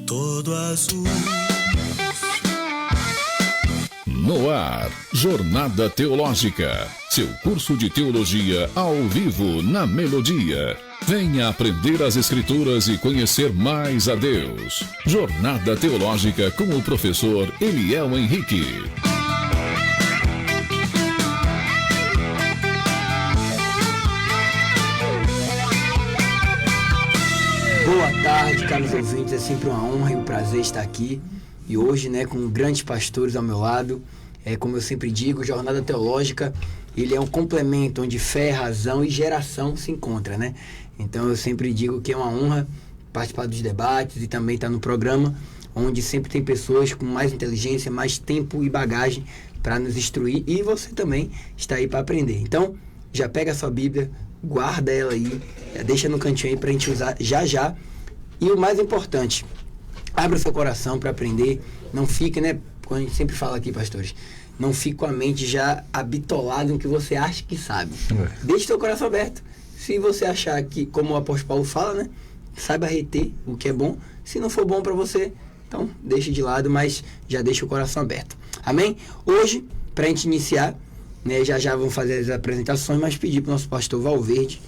todo azul. No ar, Jornada Teológica, seu curso de teologia ao vivo na Melodia. Venha aprender as Escrituras e conhecer mais a Deus. Jornada Teológica com o professor Eliel Henrique. Boa tarde, caros ouvintes. É sempre uma honra e um prazer estar aqui. E hoje, com grandes pastores ao meu lado. Como eu sempre digo, Jornada Teológica, ele é um complemento onde fé, razão e geração se encontram, Então eu sempre digo que é uma honra participar dos debates e também estar no programa, onde sempre tem pessoas com mais inteligência, mais tempo e bagagem para nos instruir, e você também está aí para aprender. Então, já pega a sua Bíblia, guarda ela aí, deixa no cantinho aí para a gente usar já. E o mais importante, abra o seu coração para aprender. Não fique, como a gente sempre fala aqui, pastores, não fique com a mente já habitolada no que você acha que sabe. Deixe seu coração aberto. Se você achar que, como o apóstolo Paulo fala, saiba reter o que é bom. Se não for bom para você, então deixe de lado, mas já deixe o coração aberto. Amém? Hoje, para a gente iniciar, já vamos fazer as apresentações, mas pedir para o nosso pastor Valverde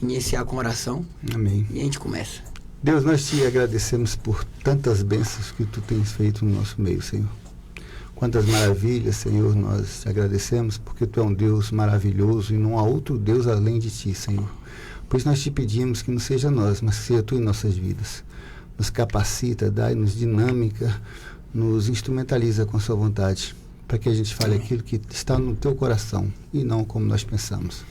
iniciar com oração. Amém. E a gente começa. Deus, nós te agradecemos por tantas bênçãos que tu tens feito no nosso meio, Senhor. Quantas maravilhas, Senhor, nós te agradecemos, porque tu é um Deus maravilhoso e não há outro Deus além de ti, Senhor. Por isso nós te pedimos que não seja nós, mas que seja tu em nossas vidas. Nos capacita, dai-nos dinâmica, nos instrumentaliza com a sua vontade, para que a gente fale aquilo que está no teu coração e não como nós pensamos.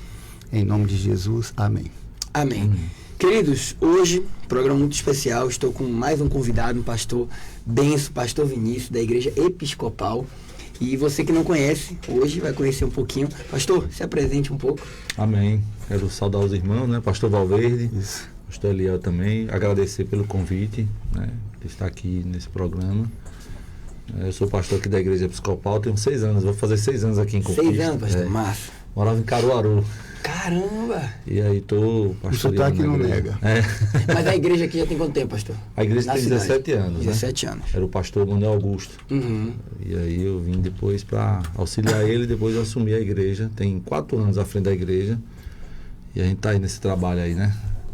Em nome de Jesus, amém. Amém. Queridos, hoje, programa muito especial, estou com mais um convidado, um pastor Benço, pastor Vinícius, da Igreja Episcopal. E você que não conhece, hoje vai conhecer um pouquinho. Pastor, se apresente um pouco. Amém. Quero saudar os irmãos, pastor Valverde, Isso. pastor Eliel também, agradecer pelo convite, de estar aqui nesse programa. Eu sou pastor aqui da Igreja Episcopal, tenho 6 anos, vou fazer 6 anos aqui em Conquista. 6 anos, pastor, massa. Morava em Caruaru. Caramba! E aí tô pastoreando. O sotaque não nega. Mas a igreja aqui já tem quanto tempo, pastor? A igreja Na tem cidade. 17 anos, 17 anos. Era o pastor Manuel Augusto. Uhum. E aí eu vim depois para auxiliar ele, depois eu assumi a igreja. Tem 4 anos à frente da igreja. E a gente tá aí nesse trabalho aí,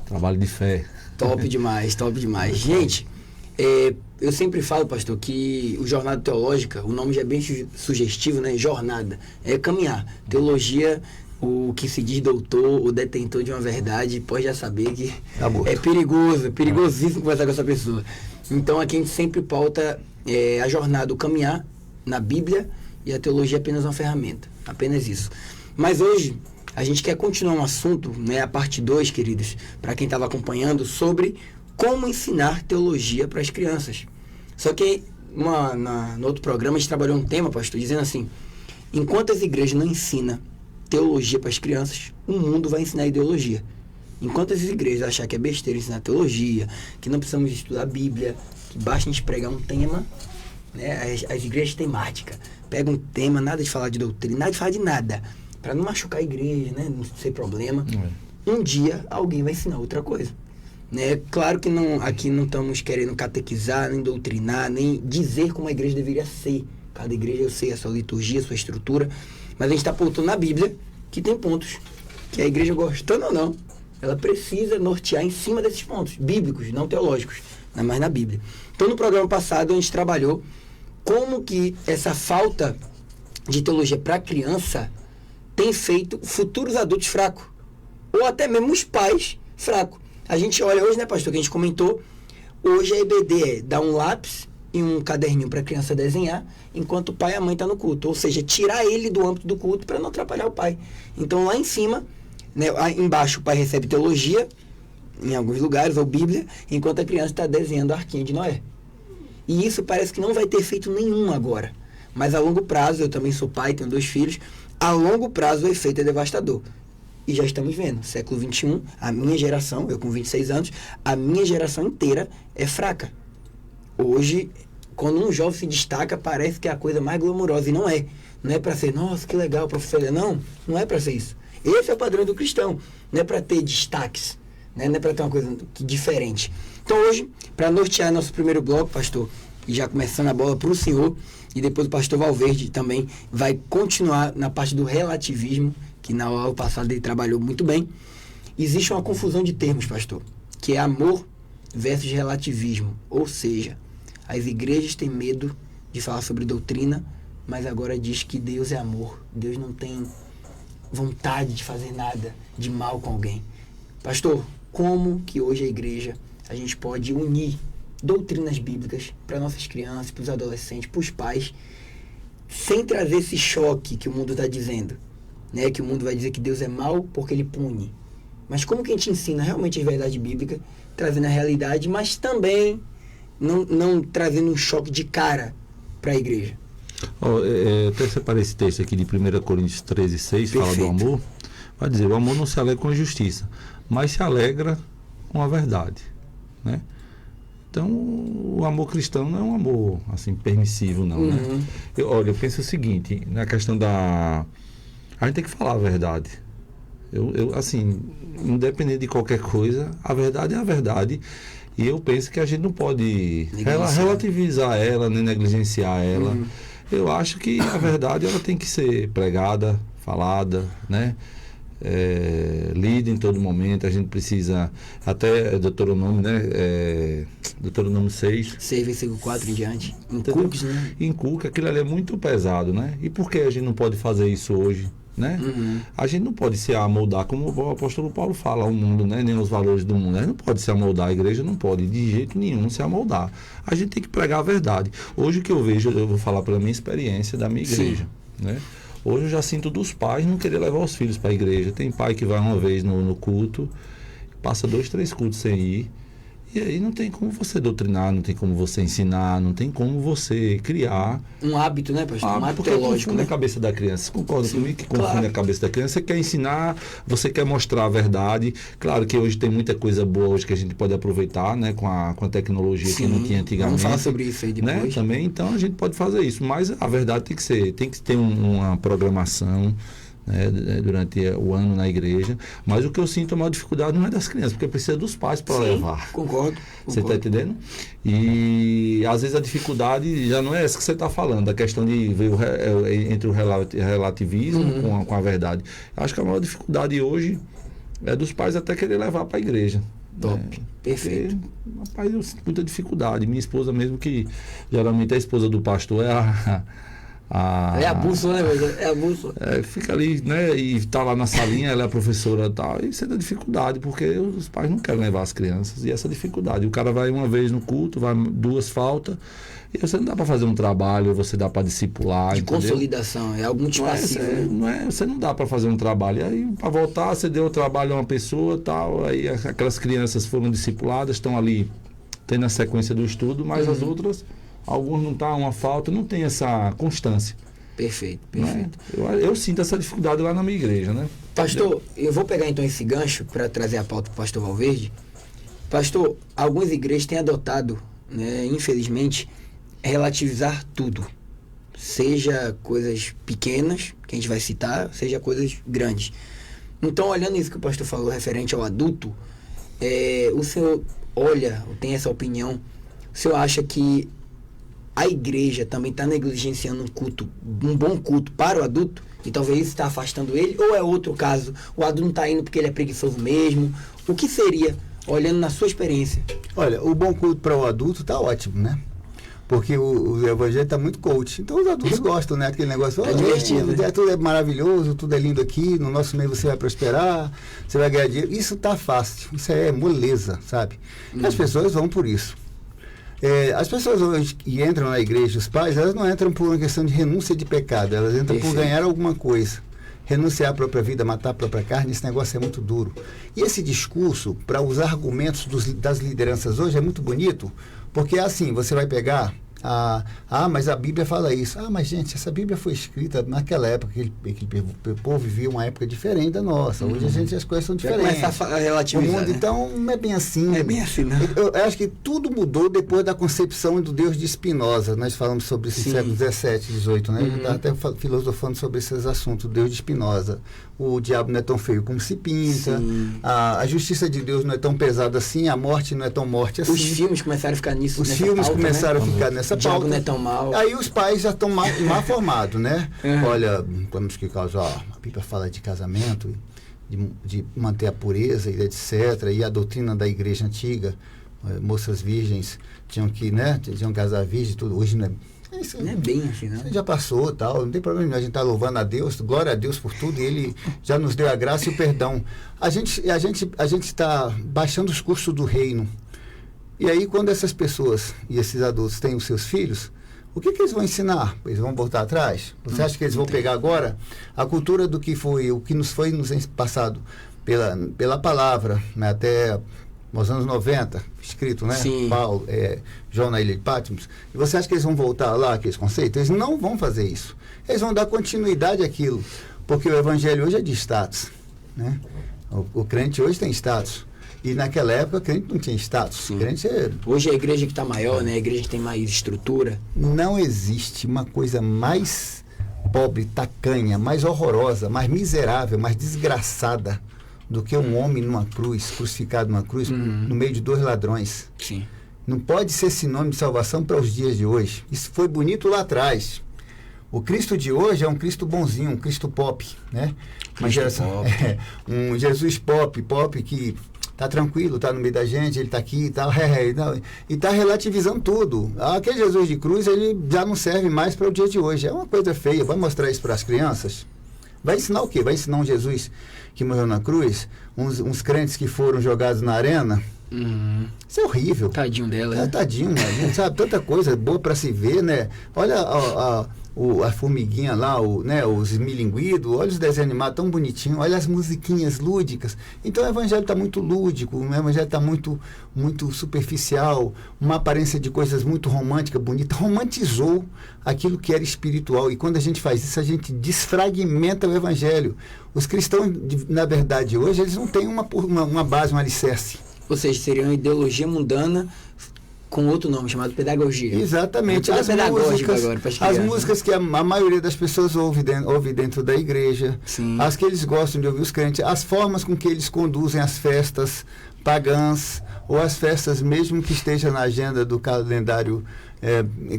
Trabalho de fé. Top demais, top demais. Gente, eu sempre falo, pastor, que o Jornada Teológica, o nome já é bem sugestivo, Jornada. É caminhar. Teologia, o que se diz doutor, o detentor de uma verdade, pode já saber que é perigoso, perigosíssimo conversar com essa pessoa. Então aqui a gente sempre pauta a jornada, o caminhar na Bíblia, e a teologia é apenas uma ferramenta, apenas isso. Mas hoje a gente quer continuar um assunto, a parte 2, queridos, para quem estava acompanhando, sobre como ensinar teologia para as crianças. Só que no outro programa a gente trabalhou um tema, pastor, dizendo assim: enquanto as igrejas não ensinam teologia para as crianças, o mundo vai ensinar ideologia. Enquanto as igrejas achar que é besteira ensinar teologia, que não precisamos estudar a Bíblia, que basta a gente pregar um tema, as igrejas temáticas, pega um tema, nada de falar de doutrina, nada de falar de nada, para não machucar a igreja, não ser problema. Um dia alguém vai ensinar outra coisa. Claro que aqui não estamos querendo catequizar, nem doutrinar, nem dizer como a igreja deveria ser. Cada igreja, eu sei a sua liturgia, a sua estrutura, mas a gente está apontando na Bíblia que tem pontos que a igreja, gostando ou não, ela precisa nortear em cima desses pontos bíblicos, não teológicos, mas na Bíblia. Então, no programa passado, a gente trabalhou como que essa falta de teologia para a criança tem feito futuros adultos fracos, ou até mesmo os pais fracos. A gente olha hoje, pastor, que a gente comentou, hoje a EBD dá um lápis e um caderninho para a criança desenhar, enquanto o pai e a mãe estão no culto. Ou seja, tirar ele do âmbito do culto para não atrapalhar o pai. Então, lá em cima, embaixo o pai recebe teologia, em alguns lugares, ou Bíblia, enquanto a criança está desenhando a arquinha de Noé. E isso parece que não vai ter efeito nenhum agora. Mas a longo prazo, eu também sou pai, tenho 2 filhos, a longo prazo o efeito é devastador. E já estamos vendo, século XXI, a minha geração, eu com 26 anos, a minha geração inteira é fraca. Hoje, quando um jovem se destaca, parece que é a coisa mais glamourosa, e não é. Não é para ser, nossa, que legal, professor. Não é para ser isso. Esse é o padrão do cristão. Não é para ter destaques, não é para ter uma coisa diferente. Então hoje, para nortear nosso primeiro bloco, pastor, e já começando a bola para o senhor, e depois o pastor Valverde também vai continuar na parte do relativismo, que na aula passada ele trabalhou muito bem. Existe uma confusão de termos, pastor, que é amor versus relativismo. Ou seja, as igrejas têm medo de falar sobre doutrina, mas agora diz que Deus é amor. Deus não tem vontade de fazer nada de mal com alguém. Pastor, como que hoje a igreja, a gente pode unir doutrinas bíblicas para nossas crianças, para os adolescentes, para os pais, sem trazer esse choque que o mundo está dizendo, né? Que o mundo vai dizer que Deus é mau porque ele pune. Mas como que a gente ensina realmente a verdade bíblica, trazendo a realidade, mas também não trazendo um choque de cara para a igreja? Até separei esse texto aqui de 1 Coríntios 13:6, fala do amor. Vai dizer, o amor não se alegra com a justiça, mas se alegra com a verdade, né? Então, o amor cristão não é um amor, assim, permissivo, não, né? Eu penso o seguinte, na questão da... A gente tem que falar a verdade. Assim, independente de qualquer coisa, a verdade é a verdade. E eu penso que a gente não pode relativizar ela, nem negligenciar ela. Eu acho que a verdade, ela tem que ser pregada, falada, né? Lida em todo momento. A gente precisa, até Deuteronômio, né? Deuteronômio 6, versículo 4 em diante, inculque, né? Inculque, aquilo ali é muito pesado, né? E por que a gente não pode fazer isso hoje, né? A gente não pode se amoldar, como o apóstolo Paulo fala, o mundo, né? Nem os valores do mundo. A gente não pode se amoldar, a igreja não pode de jeito nenhum se amoldar. A gente tem que pregar a verdade. Hoje o que eu vejo, eu vou falar pela minha experiência da minha igreja, né? Hoje eu já sinto dos pais não querer levar os filhos para a igreja. Tem pai que vai uma vez no culto, passa 2, 3 cultos sem ir. E aí não tem como você doutrinar, não tem como você ensinar, não tem como você criar um hábito, né, pastor? Um hábito porque teológico, confunde né? a cabeça da criança. Você concorda comigo que confunde claro. A cabeça da criança? Você quer ensinar, você quer mostrar a verdade. Claro que hoje tem muita coisa boa hoje que a gente pode aproveitar, né, com a tecnologia que não tinha antigamente. Vamos falar sobre isso aí depois. Né, também, então a gente pode fazer isso. Mas a verdade tem que ter uma programação, né, durante o ano na igreja, mas o que eu sinto a maior dificuldade não é das crianças, porque precisa dos pais para levar. Concordo. Você está entendendo? E às vezes a dificuldade já não é essa que você está falando, a questão de ver entre o relativismo com a verdade. Acho que a maior dificuldade hoje é dos pais até querer levar para a igreja. Top, perfeito. Porque, rapaz, eu sinto muita dificuldade. Minha esposa mesmo, que geralmente a esposa do pastor é é a bússola, né? É a bússola. Fica ali, né? E tá lá na salinha, ela é a professora e tal. E isso é da dificuldade, porque os pais não querem levar as crianças. E essa dificuldade. O cara vai uma vez no culto, vai 2 falta. E você não dá para fazer um trabalho, você dá para discipular. De entendeu? Consolidação, é algo muito passivo. Você não dá para fazer um trabalho. E aí, para voltar, você deu o trabalho a uma pessoa tal. Aí aquelas crianças foram discipuladas, estão ali tendo a sequência do estudo, mas as outras. Alguns não tá uma falta, não tem essa constância. Perfeito. Né? Eu sinto essa dificuldade lá na minha igreja, né? Pastor, eu vou pegar então esse gancho para trazer a pauta para o pastor Valverde. Pastor, algumas igrejas têm adotado, né, infelizmente, relativizar tudo. Seja coisas pequenas, que a gente vai citar, seja coisas grandes. Então, olhando isso que o pastor falou referente ao adulto, o senhor olha, tem essa opinião, o senhor acha que a igreja também está negligenciando um bom culto para o adulto, e talvez isso está afastando ele, ou é outro caso, o adulto não está indo porque ele é preguiçoso mesmo? O que seria, olhando na sua experiência? Olha, o bom culto para o adulto está ótimo, né? Porque o evangelho está muito coach. Então os adultos gostam, né? Aquele negócio, divertido, né? Tudo é maravilhoso, tudo é lindo aqui, no nosso meio você vai prosperar, você vai ganhar dinheiro. Isso está fácil, isso é moleza, sabe? E as pessoas vão por isso. As pessoas hoje que entram na igreja, os pais, elas não entram por uma questão de renúncia de pecado, elas entram por ganhar alguma coisa. Renunciar à própria vida, matar a própria carne, esse negócio é muito duro. E esse discurso, para os argumentos das lideranças hoje, é muito bonito, porque assim, você vai pegar Mas a Bíblia fala isso. Mas gente, essa Bíblia foi escrita naquela época que o povo vivia uma época diferente da nossa. Hoje as coisas são diferentes. Começa a relativizar, o mundo, né? então, não é bem assim. Não é bem assim, não. Eu acho que tudo mudou depois da concepção do Deus de Spinoza. Nós falamos sobre isso em século XVII, XVIII, né? Eu estava até filosofando sobre esses assuntos. O Deus de Spinoza. O diabo não é tão feio como se pinta. A justiça de Deus não é tão pesada assim. A morte não é tão morte assim. Os filmes começaram a ficar nisso. Os filmes começaram a ficar nessa pauta. O diabo não é tão mal. Aí os pais já estão mal formados, né? Olha, temos que casar. A Bíblia fala de casamento, de manter a pureza e etc. E a doutrina da igreja antiga, moças virgens tinham que casar virgem, tudo. Hoje não é. Isso não é bem assim, né? Já passou, tal, não tem problema, a gente está louvando a Deus, glória a Deus por tudo, e Ele já nos deu a graça e o perdão. A gente está baixando os custos do reino. E aí, quando essas pessoas e esses adultos têm os seus filhos, o que eles vão ensinar? Eles vão voltar atrás? Você acha que eles vão pegar agora a cultura do que foi, o que nos foi passado pela palavra, né, até nos anos 90, escrito, né? Sim. Paulo, João na Ilha de Patmos. E você acha que eles vão voltar lá, aqueles conceitos? Eles não vão fazer isso. Eles vão dar continuidade àquilo, porque o evangelho hoje é de status, né? O crente hoje tem status. E naquela época o crente não tinha status. Crente hoje é a igreja que está maior, né? A igreja que tem mais estrutura. Não existe uma coisa mais pobre, tacanha, mais horrorosa, mais miserável, mais desgraçada do que um homem numa cruz, crucificado numa cruz, no meio de 2 ladrões. Sim. Não pode ser sinônimo de salvação para os dias de hoje. Isso foi bonito lá atrás. O Cristo de hoje é um Cristo bonzinho, um Cristo pop, né? Um Jesus pop que está tranquilo, está no meio da gente, ele está aqui e está relativizando tudo. Aquele Jesus de cruz, ele já não serve mais para o dia de hoje. É uma coisa feia. Vai mostrar isso para as crianças? Vai ensinar o quê? Vai ensinar um Jesus que morreu na cruz? Uns crentes que foram jogados na arena? Isso é horrível. Tadinho dela. Tadinho, né? Sabe? Tanta coisa boa para se ver, né? Olha a formiguinha lá, os milinguidos, olha os desenhos animados tão bonitinhos, olha as musiquinhas lúdicas. Então o evangelho está muito lúdico, o evangelho está muito, muito superficial, uma aparência de coisas muito românticas, bonitas, romantizou aquilo que era espiritual. E quando a gente faz isso, a gente desfragmenta o evangelho. Os cristãos, na verdade, hoje, eles não têm uma base, um alicerce. Ou seja, seria uma ideologia mundana com outro nome, chamado pedagogia. Exatamente. As músicas que a maioria das pessoas ouve dentro da igreja, Sim. As que eles gostam de ouvir os crentes, as formas com que eles conduzem as festas pagãs, ou as festas mesmo que esteja na agenda do calendário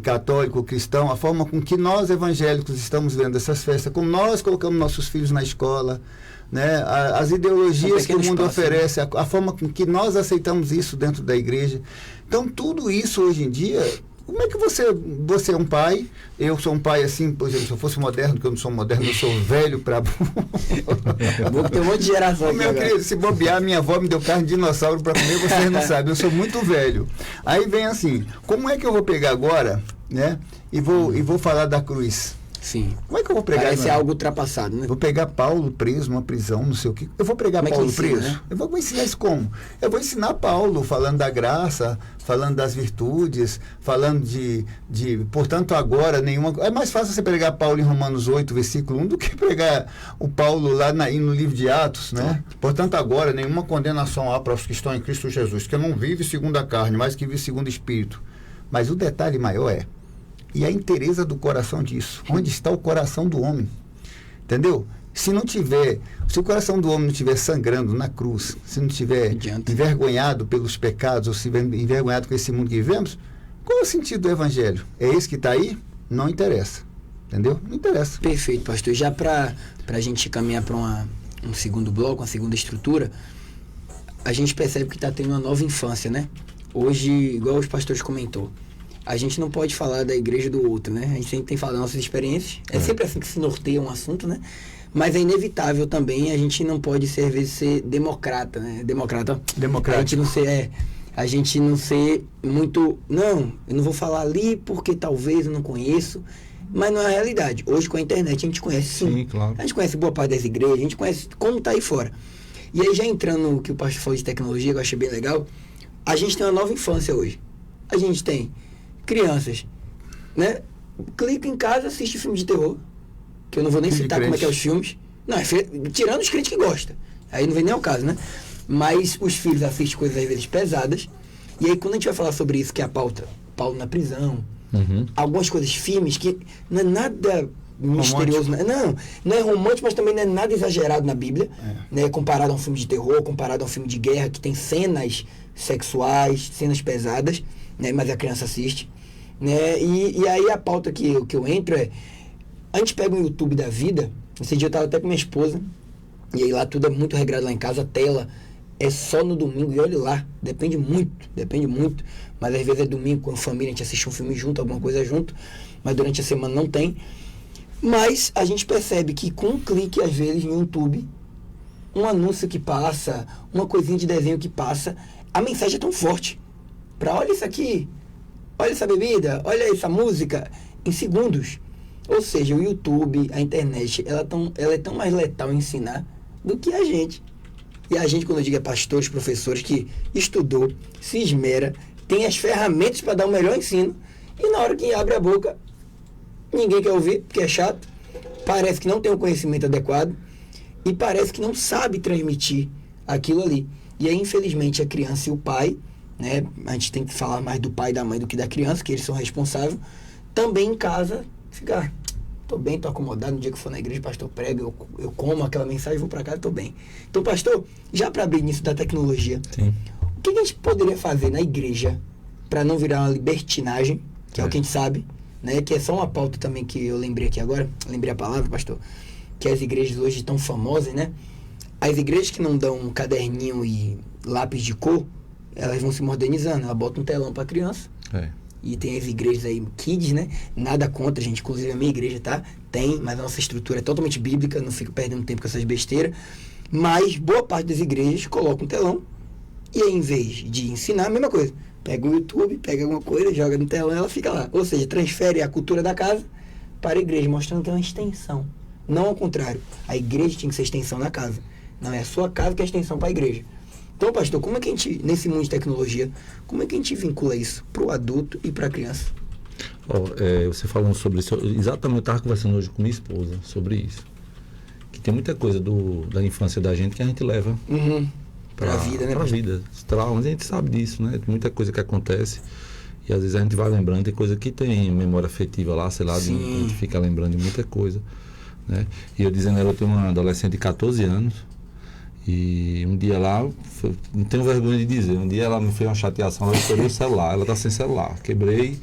católico, cristão, a forma com que nós evangélicos estamos vendo essas festas, como nós colocamos nossos filhos na escola, né? As ideologias que o mundo oferece, a forma com que nós aceitamos isso dentro da igreja. Então, tudo isso hoje em dia, como é que você é um pai, eu sou um pai assim, por exemplo, se eu fosse moderno, porque eu não sou moderno, eu sou velho para... Tem um monte de geração aqui. Meu querido, se bobear, minha avó me deu carne de dinossauro para comer, vocês não sabem, eu sou muito velho. Aí vem assim, como é que eu vou pegar agora, né, e vou falar da cruz? Sim. Como é que eu vou pregar? Parece algo ultrapassado, né? Vou pegar Paulo preso numa prisão, não sei o que. Eu vou pregar Paulo preso? Né? Eu vou ensinar isso como? Eu vou ensinar Paulo falando da graça, falando das virtudes, falando portanto, agora nenhuma... É mais fácil você pregar Paulo em Romanos 8, versículo 1, do que pregar o Paulo lá no livro de Atos, né? Portanto, agora nenhuma condenação há para os que estão em Cristo Jesus, que não vive segundo a carne, mas que vive segundo o Espírito. Mas o detalhe maior e a inteireza do coração disso. Onde está o coração do homem? Entendeu? Se o coração do homem não estiver sangrando na cruz, se não estiver envergonhado pelos pecados, ou se estiver envergonhado com esse mundo que vivemos, qual é o sentido do evangelho? É esse que está aí? Não interessa. Entendeu? Não interessa. Perfeito, pastor. Já para a gente caminhar para um segundo bloco, uma segunda estrutura, a gente percebe que está tendo uma nova infância, né? Hoje, igual os pastores comentou, a gente não pode falar da igreja do outro, né? A gente sempre tem que falar das nossas experiências. É sempre assim que se norteia um assunto, né? Mas é inevitável também, a gente não pode às vezes ser democrata, né? Democrático. A gente não ser muito... Não, eu não vou falar ali porque talvez eu não conheço. Mas não é a realidade. Hoje com a internet a gente conhece sim. Claro. A gente conhece boa parte das igrejas, a gente conhece como está aí fora. E aí já entrando no que o pastor falou de tecnologia, que eu achei bem legal, a gente tem uma nova infância hoje. A gente tem crianças né? Clica em casa, assiste filme de terror, que eu não vou nem citar como é que é os filmes. Não, tirando os crentes que gostam. Aí não vem nem ao caso, né? Mas os filhos assistem coisas às vezes pesadas. E aí quando a gente vai falar sobre isso, que é a pauta, Paulo na prisão, algumas coisas, filmes que não é nada misterioso, não é romântico, mas também não é nada exagerado na Bíblia, né? Comparado a um filme de terror, comparado a um filme de guerra, que tem cenas sexuais, cenas pesadas, né? Mas a criança assiste, né? E aí a pauta que eu entro é, a gente pega um YouTube da vida. Esse dia eu estava até com minha esposa, e aí lá tudo é muito regrado lá em casa, a tela é só no domingo, e olha lá, depende muito, mas às vezes é domingo com a família, a gente assiste um filme junto, alguma coisa junto, mas durante a semana não tem. Mas a gente percebe que com um clique, às vezes, no YouTube, um anúncio que passa, uma coisinha de desenho que passa, a mensagem é tão forte. Olha isso aqui, olha essa bebida, olha essa música, em segundos. Ou seja, o YouTube, a internet, ela é tão mais letal em ensinar do que a gente. E a gente, quando eu digo é pastores, professores, que estudou, se esmera, tem as ferramentas para dar o melhor ensino, e na hora que abre a boca, ninguém quer ouvir, porque é chato, parece que não tem o conhecimento adequado e parece que não sabe transmitir aquilo ali. E aí, infelizmente, a criança e o pai, né, a gente tem que falar mais do pai e da mãe do que da criança, que eles são responsáveis, também em casa, ficar, tô bem, tô acomodado, no dia que for na igreja, o pastor prega, eu como aquela mensagem, vou para casa, tô bem. Então, pastor, já para abrir nisso da tecnologia, Sim. O que a gente poderia fazer na igreja para não virar uma libertinagem, que é o que a gente sabe, né, que é só uma pauta também que eu lembrei aqui agora, lembrei a palavra, pastor, que as igrejas hoje estão famosas, né? As igrejas que não dão um caderninho e lápis de cor, elas vão se modernizando, ela bota um telão para criança. E tem as igrejas aí, kids, né? Nada contra, gente, inclusive a minha igreja, tá? Tem, mas a nossa estrutura é totalmente bíblica, não fico perdendo tempo com essas besteiras. Mas boa parte das igrejas coloca um telão e aí, em vez de ensinar, a mesma coisa. Pega o YouTube, pega alguma coisa, joga no telão e ela fica lá. Ou seja, transfere a cultura da casa para a igreja, mostrando que é uma extensão. Não ao contrário. A igreja tem que ser extensão da casa. Não é a sua casa que é extensão para a igreja. Então, pastor, como é que a gente, nesse mundo de tecnologia, como é que a gente vincula isso para o adulto e para a criança? Você falando sobre isso, exatamente, eu estava conversando hoje com minha esposa sobre isso. Que tem muita coisa da infância da gente que a gente leva para a vida, né? Para a vida. Os traumas, a gente sabe disso, né? Tem muita coisa que acontece e às vezes a gente vai lembrando, tem coisa que tem memória afetiva lá, sei lá, a gente fica lembrando de muita coisa, né? E eu dizendo a ela, eu tenho uma adolescente de 14 anos e um dia lá, não tenho vergonha de dizer, um dia ela me fez uma chateação, ela escolheu o celular, ela está sem celular, quebrei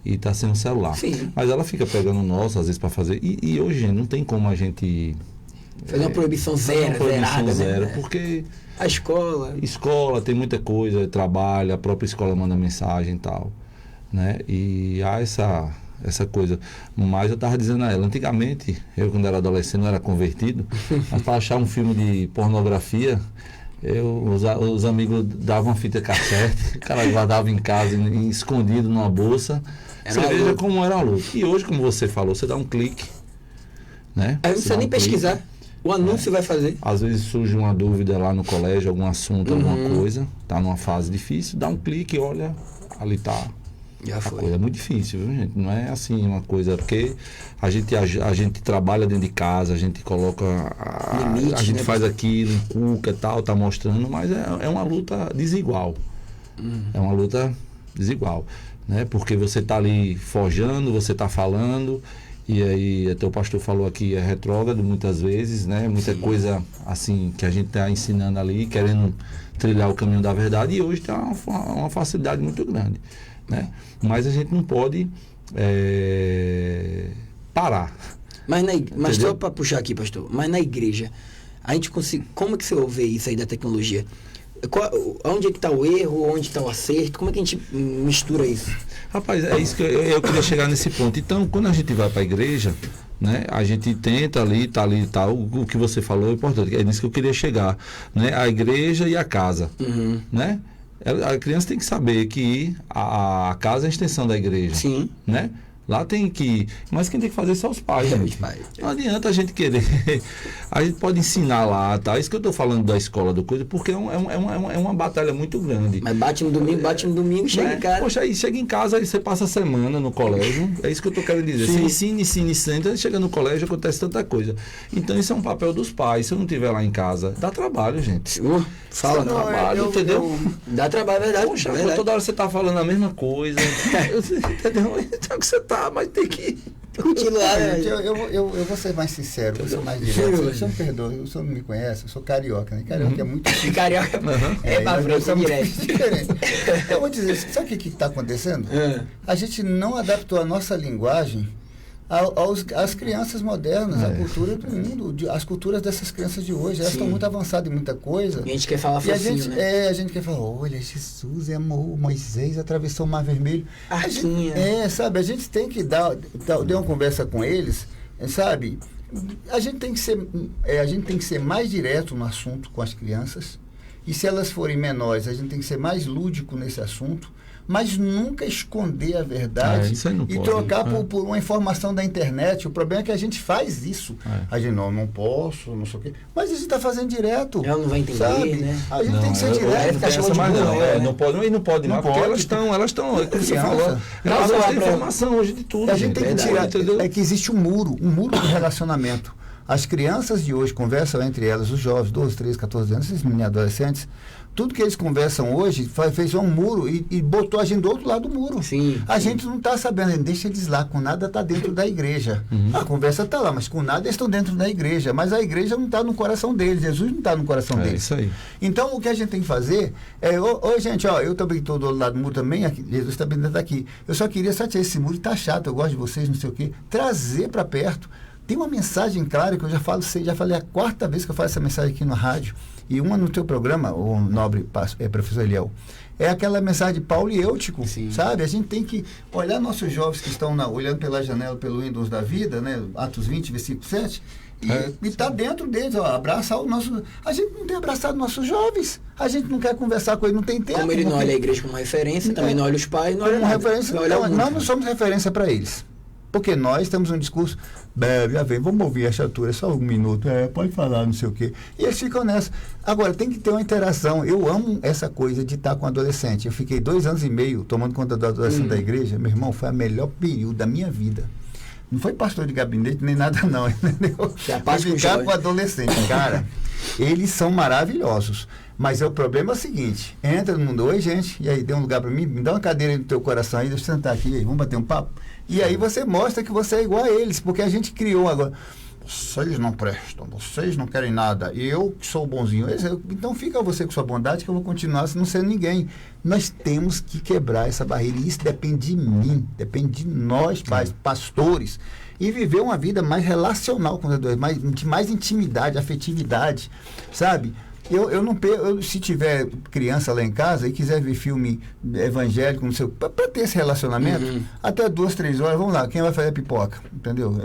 e está sem o celular. Sim. Mas ela fica pegando o nosso, às vezes, para fazer, e hoje, gente, não tem como a gente... Fazer uma proibição zero, zero, né? porque... A escola tem muita coisa, trabalho, a própria escola manda mensagem e tal, né? E há essa coisa. Mas eu estava dizendo a ela, antigamente, eu quando era adolescente não era convertido, mas para achar um filme de pornografia, os amigos davam uma fita cassete, o cara guardava em casa, escondido numa bolsa. Você veja como era a luta. E hoje, como você falou, você dá um clique, né? Aí não precisa nem pesquisar. O anúncio vai fazer. Às vezes surge uma dúvida lá no colégio, algum assunto, alguma coisa, tá numa fase difícil, dá um clique, olha, ali tá. Já foi. A coisa é muito difícil, viu, gente? Não é assim uma coisa, porque a gente trabalha dentro de casa, a gente coloca, limite, a gente, né, faz aquilo, encuca e tal, tá mostrando, mas é uma luta desigual. É uma luta desigual, né? Porque você tá ali forjando, você tá falando. E aí, até o pastor falou aqui, é retrógrado muitas vezes, né? Muita coisa assim que a gente está ensinando ali, querendo trilhar o caminho da verdade, e hoje tem uma facilidade muito grande, né? Mas a gente não pode parar. Mas só para puxar aqui, pastor, mas na igreja, a gente consegue, como é que você ouve isso aí da tecnologia? Onde é que está o erro, onde está o acerto, como é que a gente mistura isso? Rapaz, é isso que eu queria chegar nesse ponto. Então, quando a gente vai para a igreja, né, a gente tenta ali, o que você falou é importante, é nisso que eu queria chegar, né, a igreja e a casa, né? A criança tem que saber que a casa é a extensão da igreja. Sim. Né? Lá tem que... Mas quem tem que fazer são os pais. É, Né? os pais. Não adianta a gente querer... A gente pode ensinar lá, tá? Isso que eu estou falando da escola do coisa, porque é uma batalha muito grande. Mas bate no domingo, chega em casa. Poxa, aí chega em casa, aí você passa a semana no colégio. É isso que eu estou querendo dizer. Sim. Você ensina. Então, chega no colégio, acontece tanta coisa. Então, isso é um papel dos pais. Se eu não estiver lá em casa, dá trabalho, gente. Fala, Dá trabalho, entendeu? Dá trabalho, é verdade. Poxa, é verdade. toda hora você tá falando a mesma coisa. Entendeu? Então que você tá, mas tem que Continuar, né? Gente, eu vou ser mais sincero, vou ser mais direto. Você me perdoa, o senhor não me conhece, eu sou carioca, né? Carioca é muito difícil. Carioca é pra frente, é muito direto. diferente. Eu vou dizer, sabe o que está acontecendo? A gente não adaptou a nossa linguagem às crianças modernas, à cultura do mundo, as culturas dessas crianças de hoje. Elas estão muito avançadas em muita coisa. E a gente quer falar E a facinho, gente, né? a gente quer falar, olha, Jesus amou Moisés, atravessou o Mar Vermelho. Arquinha. Sabe, a gente tem que dar uma conversa com eles, sabe? A gente tem que ser mais direto no assunto com as crianças. E se elas forem menores, a gente tem que ser mais lúdico nesse assunto, mas nunca esconder a verdade isso aí não e pode, trocar por uma informação da internet. O problema é que a gente faz isso. A gente, não posso, não sei o quê. Mas a gente está fazendo direto. Ela não vai entender, sabe? né? A gente tem que ser direto. Tá chamando de burro, né? Não pode mais, porque elas estão, como você falou, elas têm informação hoje de tudo. A gente tem que tirar, entendeu? é que existe um muro de relacionamento. As crianças de hoje conversam entre elas, os jovens, 12, 13, 14 anos, esses meninos adolescentes, tudo que eles conversam hoje fez um muro e botou a gente do outro lado do muro. Sim, a gente não está sabendo, deixa eles lá, com nada está dentro da igreja. A conversa está lá, mas com nada eles estão dentro da igreja. Mas a igreja não está no coração deles, Jesus não está no coração deles. Isso aí. Então o que a gente tem que fazer é, gente, eu também estou do outro lado do muro também, aqui, Jesus também está aqui. Eu só queria tirar esse muro, está chato, eu gosto de vocês, não sei o quê. Trazer para perto. Tem uma mensagem clara que eu já falei a quarta vez que eu faço essa mensagem aqui na rádio, e uma no teu programa, o nobre professor Eliel. É aquela mensagem de Paulo e Eutico, sabe? A gente tem que olhar nossos jovens que estão olhando pela janela, pelo Windows da vida, né? Atos 20, versículo 7, e tá dentro deles, abraçar o nosso... A gente não tem abraçado nossos jovens, a gente não quer conversar com eles, não tem tempo. Como ele não olha a igreja como referência, também não olha os pais, não olha como nada. referência, nós não somos referência para eles. Porque nós temos um discurso, já vem, vamos ouvir a chatura, só um minuto, pode falar, não sei o quê. E eles ficam nessa. Agora, tem que ter uma interação. Eu amo essa coisa de estar com adolescente. Eu fiquei 2 anos e meio tomando conta do adolescente da igreja. Meu irmão, foi o melhor período da minha vida. Não foi pastor de gabinete nem nada não, entendeu? Foi ficar com adolescente. Cara, eles são maravilhosos. Mas o problema é o seguinte, entra no mundo, oi gente, e aí, dê um lugar para mim, me dá uma cadeira aí no teu coração aí, deixa eu sentar aqui, aí, vamos bater um papo. E aí você mostra que você é igual a eles, porque a gente criou agora, vocês não prestam, vocês não querem nada, eu que sou bonzinho, então fica você com sua bondade que eu vou continuar não sendo ninguém. Nós temos que quebrar essa barreira, e isso depende de mim, depende de nós, pastores, e viver uma vida mais relacional com os dois, de mais intimidade, afetividade, sabe? Se tiver criança lá em casa e quiser ver filme evangélico, não sei, para ter esse relacionamento, até 2, 3 horas, vamos lá, quem vai fazer a pipoca? Entendeu?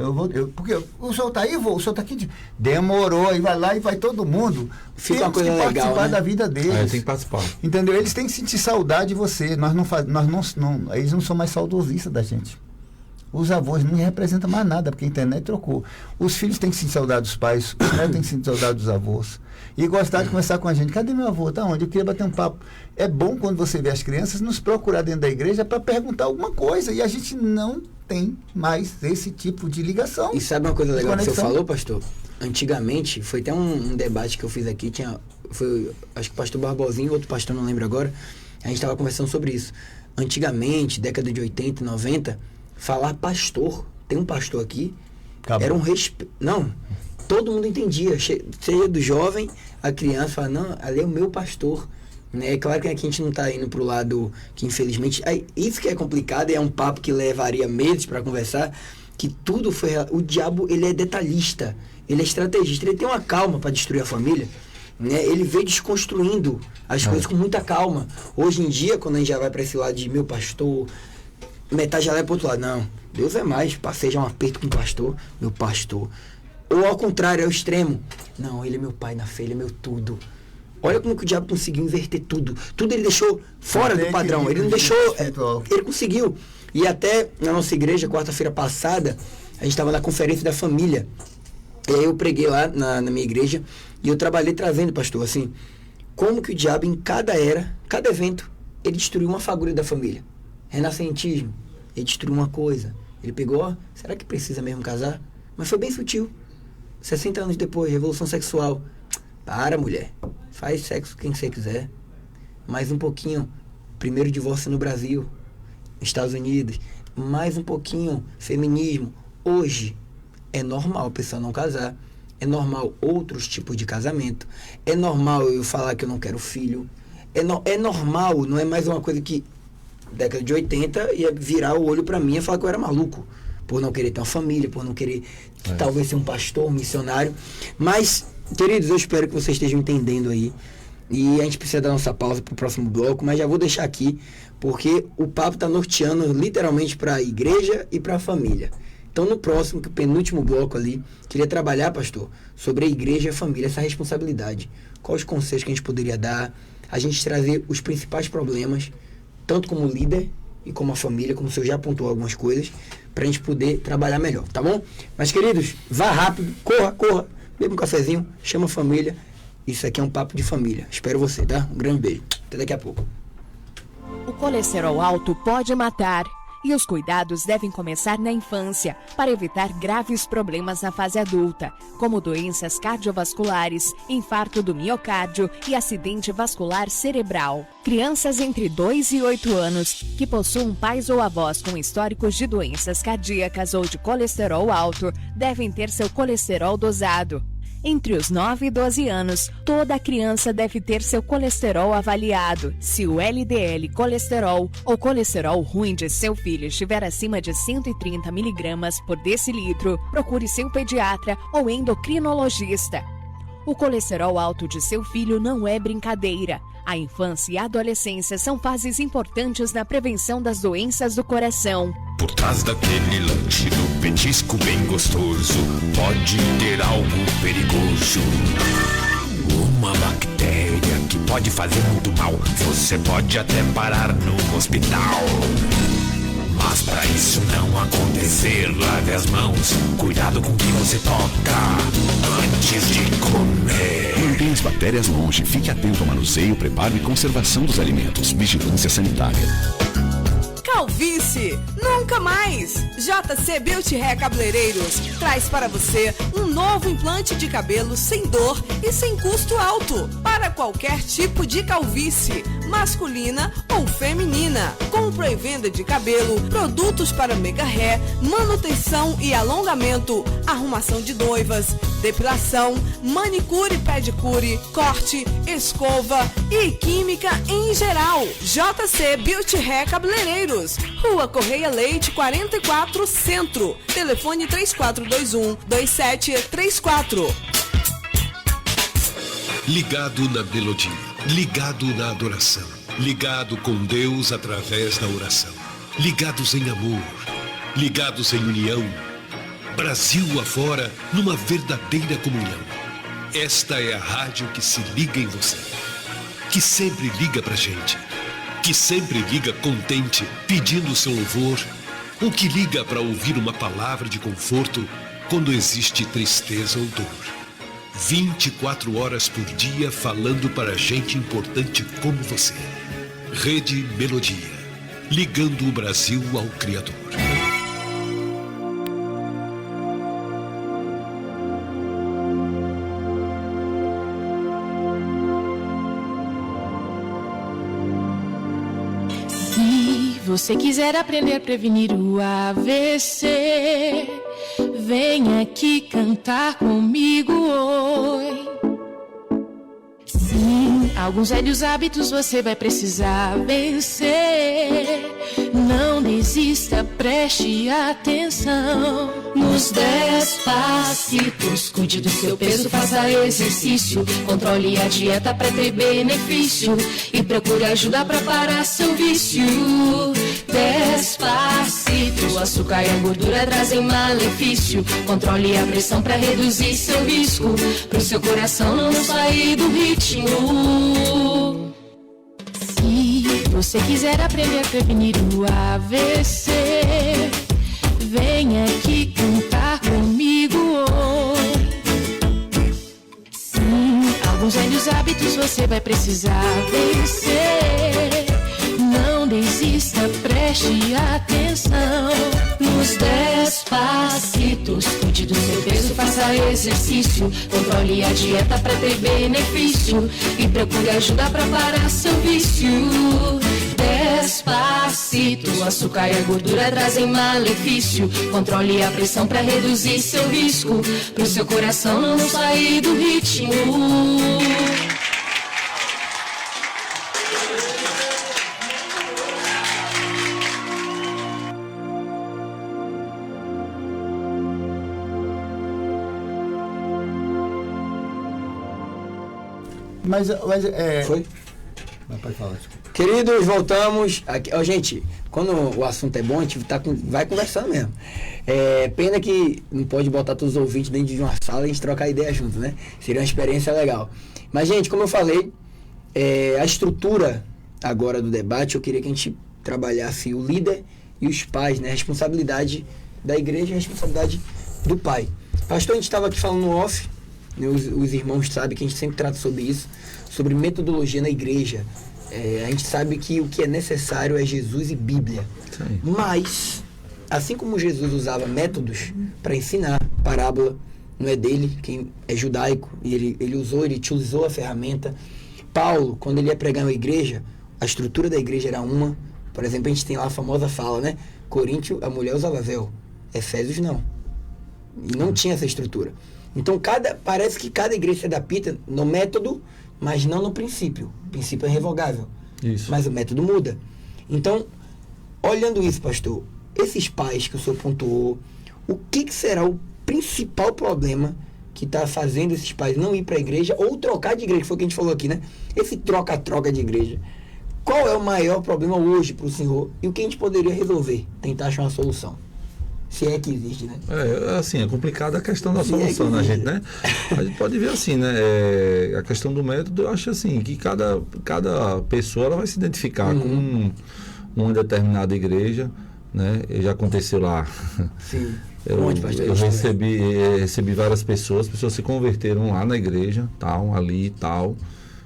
Porque o senhor está aí, o senhor está aqui. Demorou, aí vai lá e vai todo mundo. Fica uma coisa que legal, participar né? da vida deles. Tem que participar. Entendeu? Eles têm que sentir saudade de você. Eles não são mais saudosistas da gente. Os avós não representam mais nada, porque a internet trocou. Os filhos têm que sentir saudade dos pais, os netos têm que sentir saudade dos avós. E gostar de conversar com a gente. Cadê meu avô? Tá onde? Eu queria bater um papo. É bom quando você vê as crianças nos procurar dentro da igreja para perguntar alguma coisa. E a gente não tem mais esse tipo de ligação. E sabe uma coisa legal que você falou, pastor? Antigamente, foi até um debate que eu fiz aqui, acho que o pastor Barbosinho, outro pastor, não lembro agora, a gente estava conversando sobre isso. Antigamente, década de 80 e 90, falar pastor, tem um pastor aqui, era um respeito. Não, todo mundo entendia, seja do jovem, a criança fala, não, ali é o meu pastor. Né? É claro que aqui a gente não está indo para o lado que, infelizmente, isso que é complicado, e é um papo que levaria meses para conversar, que tudo foi... O diabo, ele é detalhista, ele é estrategista, ele tem uma calma para destruir a família, né? Ele veio desconstruindo as coisas com muita calma. Hoje em dia, quando a gente já vai para esse lado de meu pastor, metade já vai para o outro lado. Não, Deus é mais, passei já um aperto com o pastor, meu pastor. Ou ao contrário, é o extremo. Não, ele é meu pai na fé, ele é meu tudo. Olha como que o diabo conseguiu inverter tudo. Tudo ele deixou fora do padrão. Ele não deixou... ele conseguiu. E até na nossa igreja, quarta-feira passada, a gente estava na conferência da família. E aí eu preguei lá na minha igreja e eu trabalhei trazendo, pastor, assim, como que o diabo em cada era, cada evento, ele destruiu uma fagulha da família. Renascentismo, ele destruiu uma coisa. Ele pegou, será que precisa mesmo casar? Mas foi bem sutil. 60 anos depois, revolução sexual. Para, mulher. Faz sexo quem você quiser. Mais um pouquinho. Primeiro divórcio no Brasil. Estados Unidos. Mais um pouquinho. Feminismo. Hoje, é normal a pessoa não casar. É normal outros tipos de casamento. É normal eu falar que eu não quero filho. É normal, não é mais uma coisa que década de 80 ia virar o olho pra mim e falar que eu era maluco. Por não querer ter uma família, por não querer talvez ser um pastor, um missionário. Mas, queridos, eu espero que vocês estejam entendendo aí. E a gente precisa dar nossa pausa pro próximo bloco, mas já vou deixar aqui, porque o papo está norteando literalmente para a igreja e para a família. Então, no próximo, que o penúltimo bloco ali, queria trabalhar, pastor, sobre a igreja e a família, essa responsabilidade. Quais os conselhos que a gente poderia dar, a gente trazer os principais problemas, tanto como líder e como a família, como o senhor já apontou algumas coisas, para a gente poder trabalhar melhor, tá bom? Mas, queridos, vá rápido, corra, beba um cafezinho, chama a família. Isso aqui é um papo de família. Espero você, tá? Um grande beijo. Até daqui a pouco. O colesterol alto pode matar. E os cuidados devem começar na infância, para evitar graves problemas na fase adulta, como doenças cardiovasculares, infarto do miocárdio e acidente vascular cerebral. Crianças entre 2 e 8 anos que possuam pais ou avós com históricos de doenças cardíacas ou de colesterol alto devem ter seu colesterol dosado. Entre os 9 e 12 anos, toda criança deve ter seu colesterol avaliado. Se o LDL colesterol ou colesterol ruim de seu filho estiver acima de 130 mg por decilitro, procure seu pediatra ou endocrinologista. O colesterol alto de seu filho não é brincadeira. A infância e a adolescência são fases importantes na prevenção das doenças do coração. Por trás daquele lanche do petisco bem gostoso, pode ter algo perigoso. Uma bactéria que pode fazer muito mal. Você pode até parar no hospital. Mas pra isso não acontecer, lave as mãos. Cuidado com o que você toca antes de comer. Mantenha as bactérias longe. Fique atento ao manuseio, preparo e conservação dos alimentos. Vigilância sanitária. Calvície, nunca mais! JC Beauty Hair Cabeleireiros traz para você um novo implante de cabelo sem dor e sem custo alto para qualquer tipo de calvície, masculina ou feminina. Compra e venda de cabelo, produtos para mega hair, manutenção e alongamento, arrumação de noivas, depilação, manicure, pedicure, corte, escova e química em geral. JC Beauty Hair Cabeleireiros, Rua Correia Leite 44 Centro, telefone 3421-2734. Ligado na melodia, ligado na adoração, ligado com Deus através da oração, ligados em amor, ligados em união, Brasil afora numa verdadeira comunhão. Esta é a rádio que se liga em você, que sempre liga pra gente, que sempre liga contente, pedindo seu louvor, ou que liga para ouvir uma palavra de conforto quando existe tristeza ou dor. 24 horas por dia falando para gente importante como você. Rede Melodia, ligando o Brasil ao Criador. Se você quiser aprender a prevenir o AVC, vem aqui cantar comigo hoje. Sim, alguns velhos hábitos você vai precisar vencer. Não desista, preste atenção. Nos 10 passitos, cuide do seu peso, faça exercício. Controle a dieta pra ter benefício e procure ajuda pra parar seu vício. 10 passitos, açúcar e a gordura trazem malefício. Controle a pressão para reduzir seu risco, pro seu coração não sair do ritmo. Se você quiser aprender a prevenir o AVC, vem aqui cantar comigo. Sim, alguns velhos hábitos você vai precisar vencer. Não desista, preste atenção nos 10 passitos. Cuide do seu peso, faça exercício, controle a dieta para ter benefício e procure ajuda para parar seu vício. 10 passitos, o açúcar e a gordura trazem malefício. Controle a pressão para reduzir seu risco, pro seu coração não sair do ritmo. Mas Foi? Mas pode falar, desculpa. Queridos, voltamos. Aqui, gente, quando o assunto é bom, a gente vai conversando mesmo. Pena que não pode botar todos os ouvintes dentro de uma sala e a gente trocar ideia junto, né? Seria uma experiência legal. Mas, gente, como eu falei, a estrutura agora do debate, eu queria que a gente trabalhasse o líder e os pais, né? A responsabilidade da igreja e a responsabilidade do pai. Pastor, a gente estava aqui falando no off, né? Os irmãos sabem que a gente sempre trata sobre isso, sobre metodologia na igreja. A gente sabe que o que é necessário é Jesus e Bíblia. Sim. Mas, assim como Jesus usava métodos para ensinar, parábola não é dele, quem é judaico, e ele utilizou a ferramenta. Paulo, quando ele ia pregar na igreja, a estrutura da igreja era uma. Por exemplo, a gente tem lá a famosa fala, né? Coríntio, a mulher usava véu. Efésios, não. E não tinha essa estrutura. Então, parece que cada igreja se adapta no método, mas não no princípio. O princípio é irrevogável. Isso. Mas o método muda. Então, olhando isso, pastor, esses pais que o senhor pontuou, o que será o principal problema que está fazendo esses pais não ir para a igreja ou trocar de igreja, que foi o que a gente falou aqui, né? Esse troca-troca de igreja. Qual é o maior problema hoje para o senhor e o que a gente poderia resolver? Tentar achar uma solução. Se é que existe, né? É complicada a questão da solução, né, gente, né? A gente pode ver assim, né? A questão do método, eu acho assim, que cada pessoa ela vai se identificar com uma determinada igreja, né? Já aconteceu lá. Sim. Eu recebi várias pessoas se converteram lá na igreja, tal, ali e tal.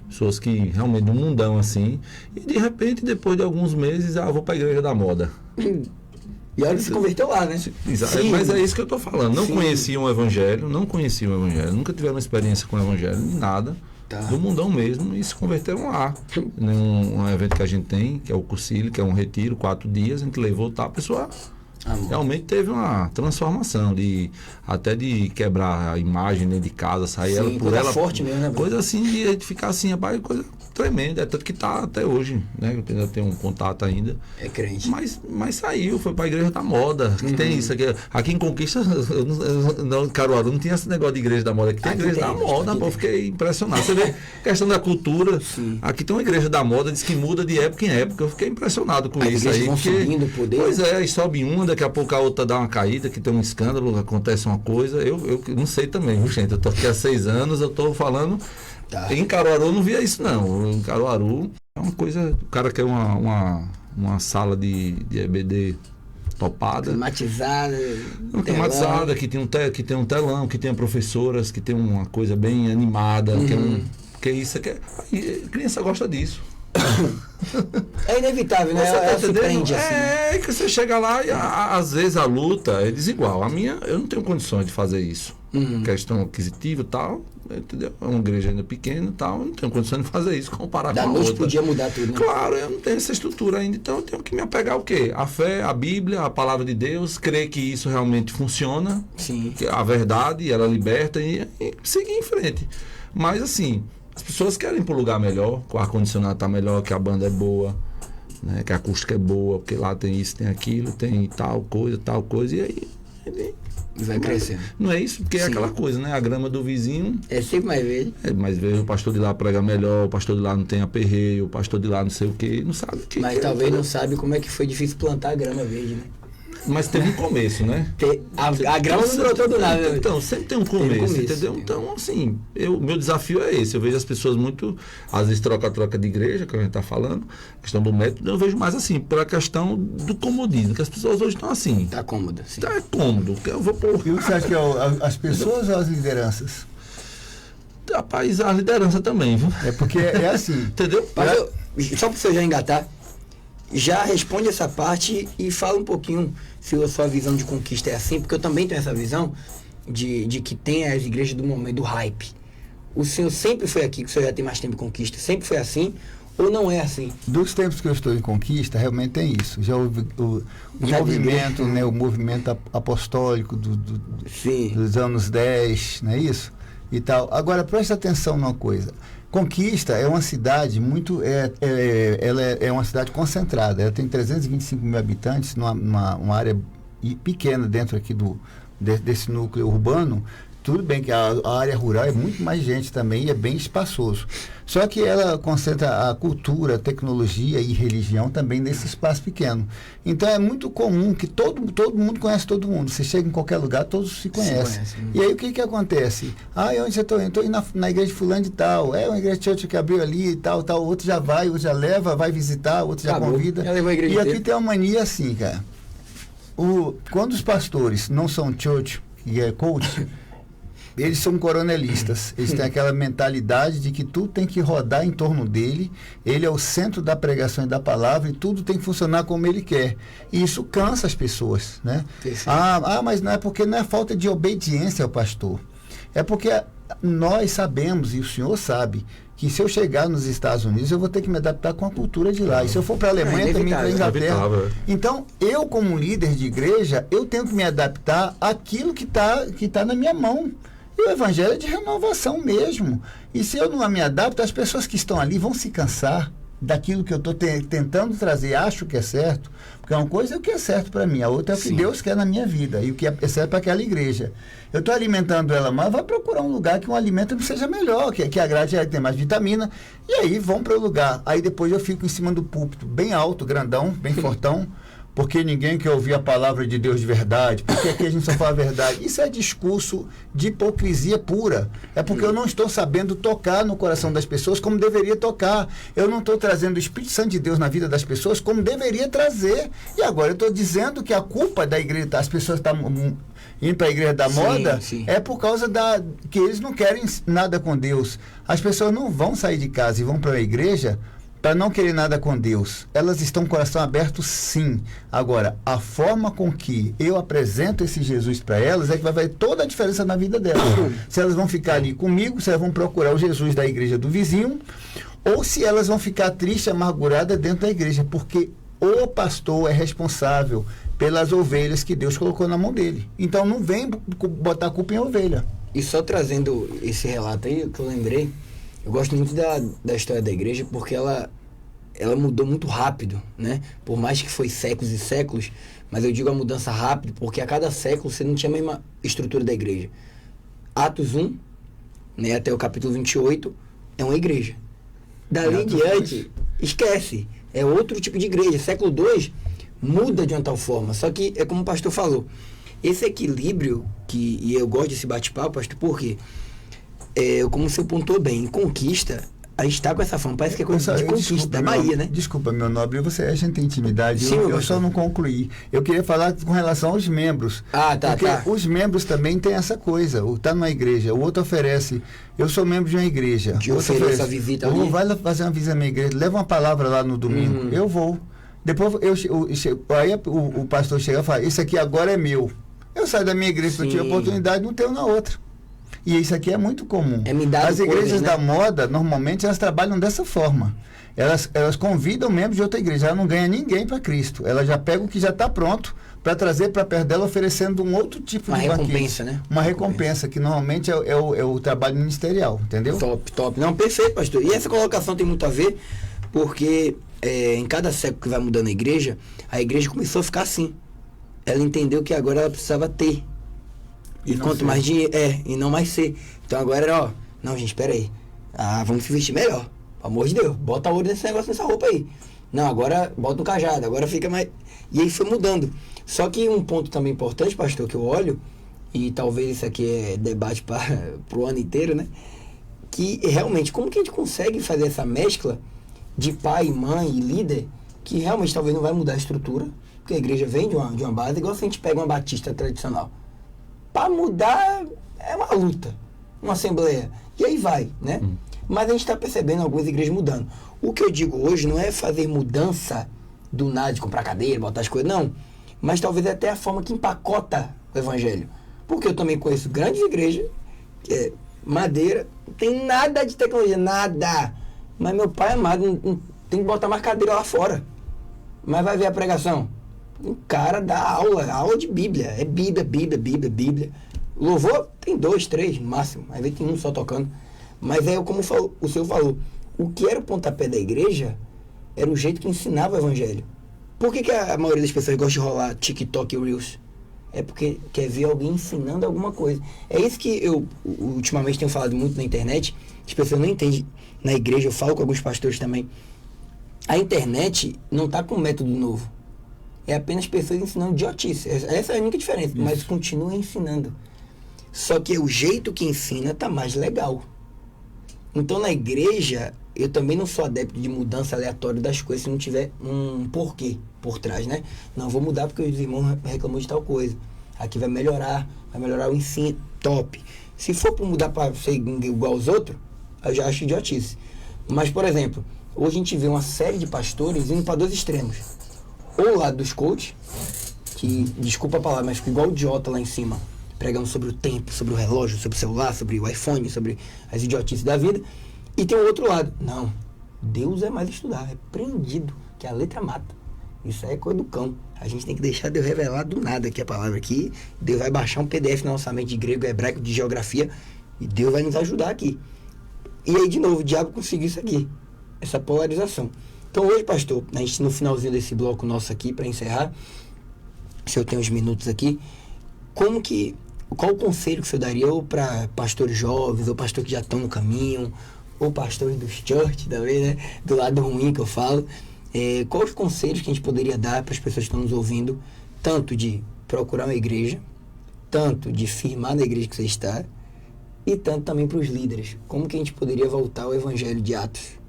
Pessoas que realmente do mundão assim. E de repente, depois de alguns meses, vou para a igreja da moda. E olha que se converteu lá, né? Exato. Mas é isso que eu estou falando. Não conheciam o evangelho, nunca tiveram experiência com o evangelho, nem nada. Do mundão mesmo, e se converteram lá. Num evento que a gente tem, que é o Cursilho, que é um retiro, 4 dias, a gente levou, a pessoa realmente teve uma transformação, até de quebrar a imagem dentro de casa, sair ela por ela. Forte mesmo, né? Coisa assim, de ficar assim, rapaz, coisa tremenda, tanto que tá até hoje, né? Eu ainda tenho um contato ainda. É crente. Mas saiu, foi para a igreja da moda, que tem isso aqui em Conquista, em Caruaru não tinha esse negócio de igreja da moda, aqui tem igreja da moda, pô, eu fiquei impressionado. Você vê questão da cultura, aqui tem uma igreja da moda, diz que muda de época em época, eu fiquei impressionado com isso aí. Subindo o poder. Pois é, aí sobe uma, daqui a pouco a outra dá uma caída, que tem um escândalo, acontece uma coisa, eu não sei também, viu, gente? Eu tô aqui há 6 anos, eu tô falando. Em Caruaru eu não via isso, não. Em Caruaru é uma coisa. O cara quer uma sala de EBD topada. Climatizada, que tem um telão, que tenha professoras, que tem uma coisa bem animada, que isso aqui. Criança gosta disso. É inevitável, né? Ela se prende assim. Que você chega lá e às vezes a luta é desigual. A minha, eu não tenho condições de fazer isso. Questão aquisitiva e tal, entendeu? É uma igreja ainda pequena e tal, eu não tenho condições de fazer isso, comparar com a outra. Podia mudar tudo, né? Claro, eu não tenho essa estrutura ainda, então eu tenho que me apegar ao quê? A fé, a Bíblia, a palavra de Deus, crer que isso realmente funciona, que a verdade, ela liberta e seguir em frente. Mas assim, as pessoas querem ir para um lugar melhor, que o ar-condicionado está melhor, que a banda é boa, né? Que a acústica é boa, porque lá tem isso, tem aquilo, tem tal coisa, e aí vai crescendo. Não é isso? Porque é aquela coisa, né? A grama do vizinho é sempre mais verde. É mais verde, o pastor de lá prega melhor, o pastor de lá não tem aperreio, o pastor de lá não sei o quê, não sabe o que. Mas talvez não sabe como é que foi difícil plantar a grama verde, né? Mas teve um começo, né? A grama não brotou do nada. Então, sempre tem um começo, entendeu? Então, assim, meu desafio é esse. Eu vejo as pessoas muito, às vezes, troca de igreja, que a gente está falando, questão do método, eu vejo mais assim, pela questão do comodismo, que as pessoas hoje estão assim. Tá cômodo, sim. Tá cômodo, que eu vou pôr. E você acha que é as pessoas ou as lideranças? Rapaz, a liderança também, viu? É porque é assim. Entendeu? Só para você já engatar, já responde essa parte e fala um pouquinho se a sua visão de conquista é assim, porque eu também tenho essa visão de que tem as igrejas do momento, do hype. O senhor sempre foi aqui, que o senhor já tem mais tempo em conquista, sempre foi assim ou não é assim? Dos tempos que eu estou em conquista, realmente tem isso. Já houve o movimento, né, o movimento apostólico dos anos 10, não é isso? E tal. Agora, preste atenção numa coisa. Conquista é uma cidade muito... ela é uma cidade concentrada. Ela tem 325 mil habitantes, numa área pequena dentro aqui desse núcleo urbano. Tudo bem que a área rural é muito mais gente também e é bem espaçoso. Só que ela concentra a cultura, a tecnologia e religião também nesse espaço pequeno. Então é muito comum que todo mundo conhece todo mundo. Você chega em qualquer lugar, todos se conhecem. E aí o que acontece? Onde você está indo? Estou indo na igreja de fulano de tal. É uma igreja de church que abriu ali e tal. Outro já vai, outro já leva, vai visitar, outro já convida. E aqui tem uma mania assim, cara. Quando os pastores não são church e é coach... Eles são coronelistas, eles têm aquela mentalidade de que tudo tem que rodar em torno dele, ele é o centro da pregação e da palavra e tudo tem que funcionar como ele quer. E isso cansa as pessoas, né? Mas não é falta de obediência ao pastor. É porque nós sabemos, e o senhor sabe, que se eu chegar nos Estados Unidos, eu vou ter que me adaptar com a cultura de lá. E se eu for para a Alemanha, também para a Inglaterra. Então, eu como líder de igreja, eu tenho que me adaptar àquilo que tá na minha mão. E o evangelho é de renovação mesmo. E se eu não me adapto, as pessoas que estão ali vão se cansar daquilo que eu estou tentando trazer, acho que é certo, porque uma coisa é o que é certo para mim, a outra é o que Deus quer na minha vida, e o que é certo para aquela igreja. Eu estou alimentando ela, mas vai procurar um lugar que um alimento seja melhor, que agrade, que tenha mais vitamina, e aí vão para o lugar. Aí depois eu fico em cima do púlpito, bem alto, grandão, bem fortão, porque ninguém quer ouvir a palavra de Deus de verdade, porque aqui a gente só fala a verdade. Isso é discurso de hipocrisia pura. É porque eu não estou sabendo tocar no coração das pessoas como deveria tocar. Eu não estou trazendo o Espírito Santo de Deus na vida das pessoas como deveria trazer. E agora eu estou dizendo que a culpa da igreja, as pessoas estão indo para a igreja da moda, é por causa que eles não querem nada com Deus. As pessoas não vão sair de casa e vão para a igreja para não querer nada com Deus. Elas estão com o coração aberto, sim. Agora, a forma com que eu apresento esse Jesus para elas é que vai fazer toda a diferença na vida delas. Se elas vão ficar ali comigo, se elas vão procurar o Jesus da igreja do vizinho, ou se elas vão ficar tristes, amarguradas dentro da igreja, porque o pastor é responsável pelas ovelhas que Deus colocou na mão dele. Então, não vem botar a culpa em ovelha. E só trazendo esse relato aí, que eu lembrei, eu gosto muito da história da igreja porque ela mudou muito rápido, né? Por mais que foi séculos e séculos, mas eu digo a mudança rápida porque a cada século você não tinha a mesma estrutura da igreja. Atos 1, né, até o capítulo 28, é uma igreja. Dali em diante, esquece. É outro tipo de igreja. Século 2 muda de uma tal forma. Só que, é como o pastor falou, esse equilíbrio, e eu gosto desse bate-papo, pastor, porque... como você pontuou bem, em conquista, a gente está com essa fama, parece que é coisa de conquista da Bahia, né? Desculpa, meu nobre, a gente tem intimidade, Sim, eu só não concluí. Eu queria falar com relação aos membros. Porque os membros também têm essa coisa, está numa igreja, o outro oferece, eu sou membro de uma igreja, eu ofereço a visita ali. Vai fazer uma visita na minha igreja, leva uma palavra lá no domingo, eu vou. Depois aí o pastor chega e fala, isso aqui agora é meu. Eu saio da minha igreja porque eu tive oportunidade, não tenho na outra. E isso aqui é muito comum. As igrejas da moda, normalmente, elas trabalham dessa forma. Elas convidam membros de outra igreja. Ela não ganha ninguém para Cristo. Ela já pega o que já está pronto para trazer para perto dela, oferecendo um outro tipo de recompensa, né? Uma recompensa, que normalmente é o trabalho ministerial, entendeu? Top. Não, perfeito, pastor. E essa colocação tem muito a ver, porque em cada século que vai mudando a igreja começou a ficar assim. Ela entendeu que agora ela precisava ter. E quanto mais dinheiro, e não mais ser. Então agora era, não, gente, espera aí. Vamos se vestir melhor. Pelo amor de Deus, bota ouro nesse negócio, nessa roupa aí. Não, agora bota no cajado, agora fica mais... E aí foi mudando. Só que um ponto também importante, pastor, que eu olho, e talvez isso aqui é debate para o ano inteiro, né? Que realmente, como que a gente consegue fazer essa mescla de pai, mãe e líder, que realmente talvez não vai mudar a estrutura, porque a igreja vem de uma base, igual se a gente pega uma batista tradicional. Para mudar é uma luta, uma assembleia, e aí vai, né? Mas a gente está percebendo algumas igrejas mudando. O que eu digo hoje não é fazer mudança do nada, de comprar cadeira, botar as coisas, não. Mas talvez até a forma que empacota o evangelho. Porque eu também conheço grandes igrejas, que é madeira, não tem nada de tecnologia, nada. Mas meu pai amado, não tem que botar mais cadeira lá fora. Mas vai ver a pregação. O cara dá aula de Bíblia. É Bíblia. Louvor tem 2, 3 no máximo. Às vezes tem um só tocando. Mas é como o senhor falou. O que era o pontapé da igreja era o jeito que ensinava o evangelho. Por que a maioria das pessoas gosta de rolar TikTok e Reels? É porque quer ver alguém ensinando alguma coisa. É isso que eu ultimamente tenho falado muito na internet. As pessoas não entendem. Na igreja eu falo com alguns pastores também. A internet não está com método novo. É apenas pessoas ensinando idiotice. Essa é a única diferença. Isso. Mas continua ensinando. Só que o jeito que ensina está mais legal. Então na igreja, eu também não sou adepto de mudança aleatória das coisas se não tiver um porquê por trás, né? Não, vou mudar porque os irmãos reclamam de tal coisa. Aqui vai melhorar o ensino, top. Se for para mudar para ser igual aos outros, eu já acho idiotice. Mas, por exemplo, hoje a gente vê uma série de pastores indo para 2 extremos. Ou o lado dos coaches, que, desculpa a palavra, mas fica igual o idiota lá em cima, pregando sobre o tempo, sobre o relógio, sobre o celular, sobre o iPhone, sobre as idiotices da vida. E tem o outro lado. Não, Deus é mais estudar, é prendido, que a letra mata. Isso aí é coisa do cão. A gente tem que deixar Deus revelar do nada aqui a palavra aqui. Deus vai baixar um PDF na nossa mente de grego, hebraico, de geografia, e Deus vai nos ajudar aqui. E aí, de novo, o diabo conseguiu isso aqui, essa polarização. Então hoje, pastor, a gente no finalzinho desse bloco nosso aqui, para encerrar, se eu tenho uns minutos aqui, qual o conselho que o senhor daria ou para pastores jovens, ou pastores que já estão no caminho, ou pastores dos church também, né? Do lado ruim que eu falo. Quais os conselhos que a gente poderia dar para as pessoas que estão nos ouvindo, tanto de procurar uma igreja, tanto de firmar na igreja que você está, e tanto também para os líderes? Como que a gente poderia voltar ao evangelho de Atos?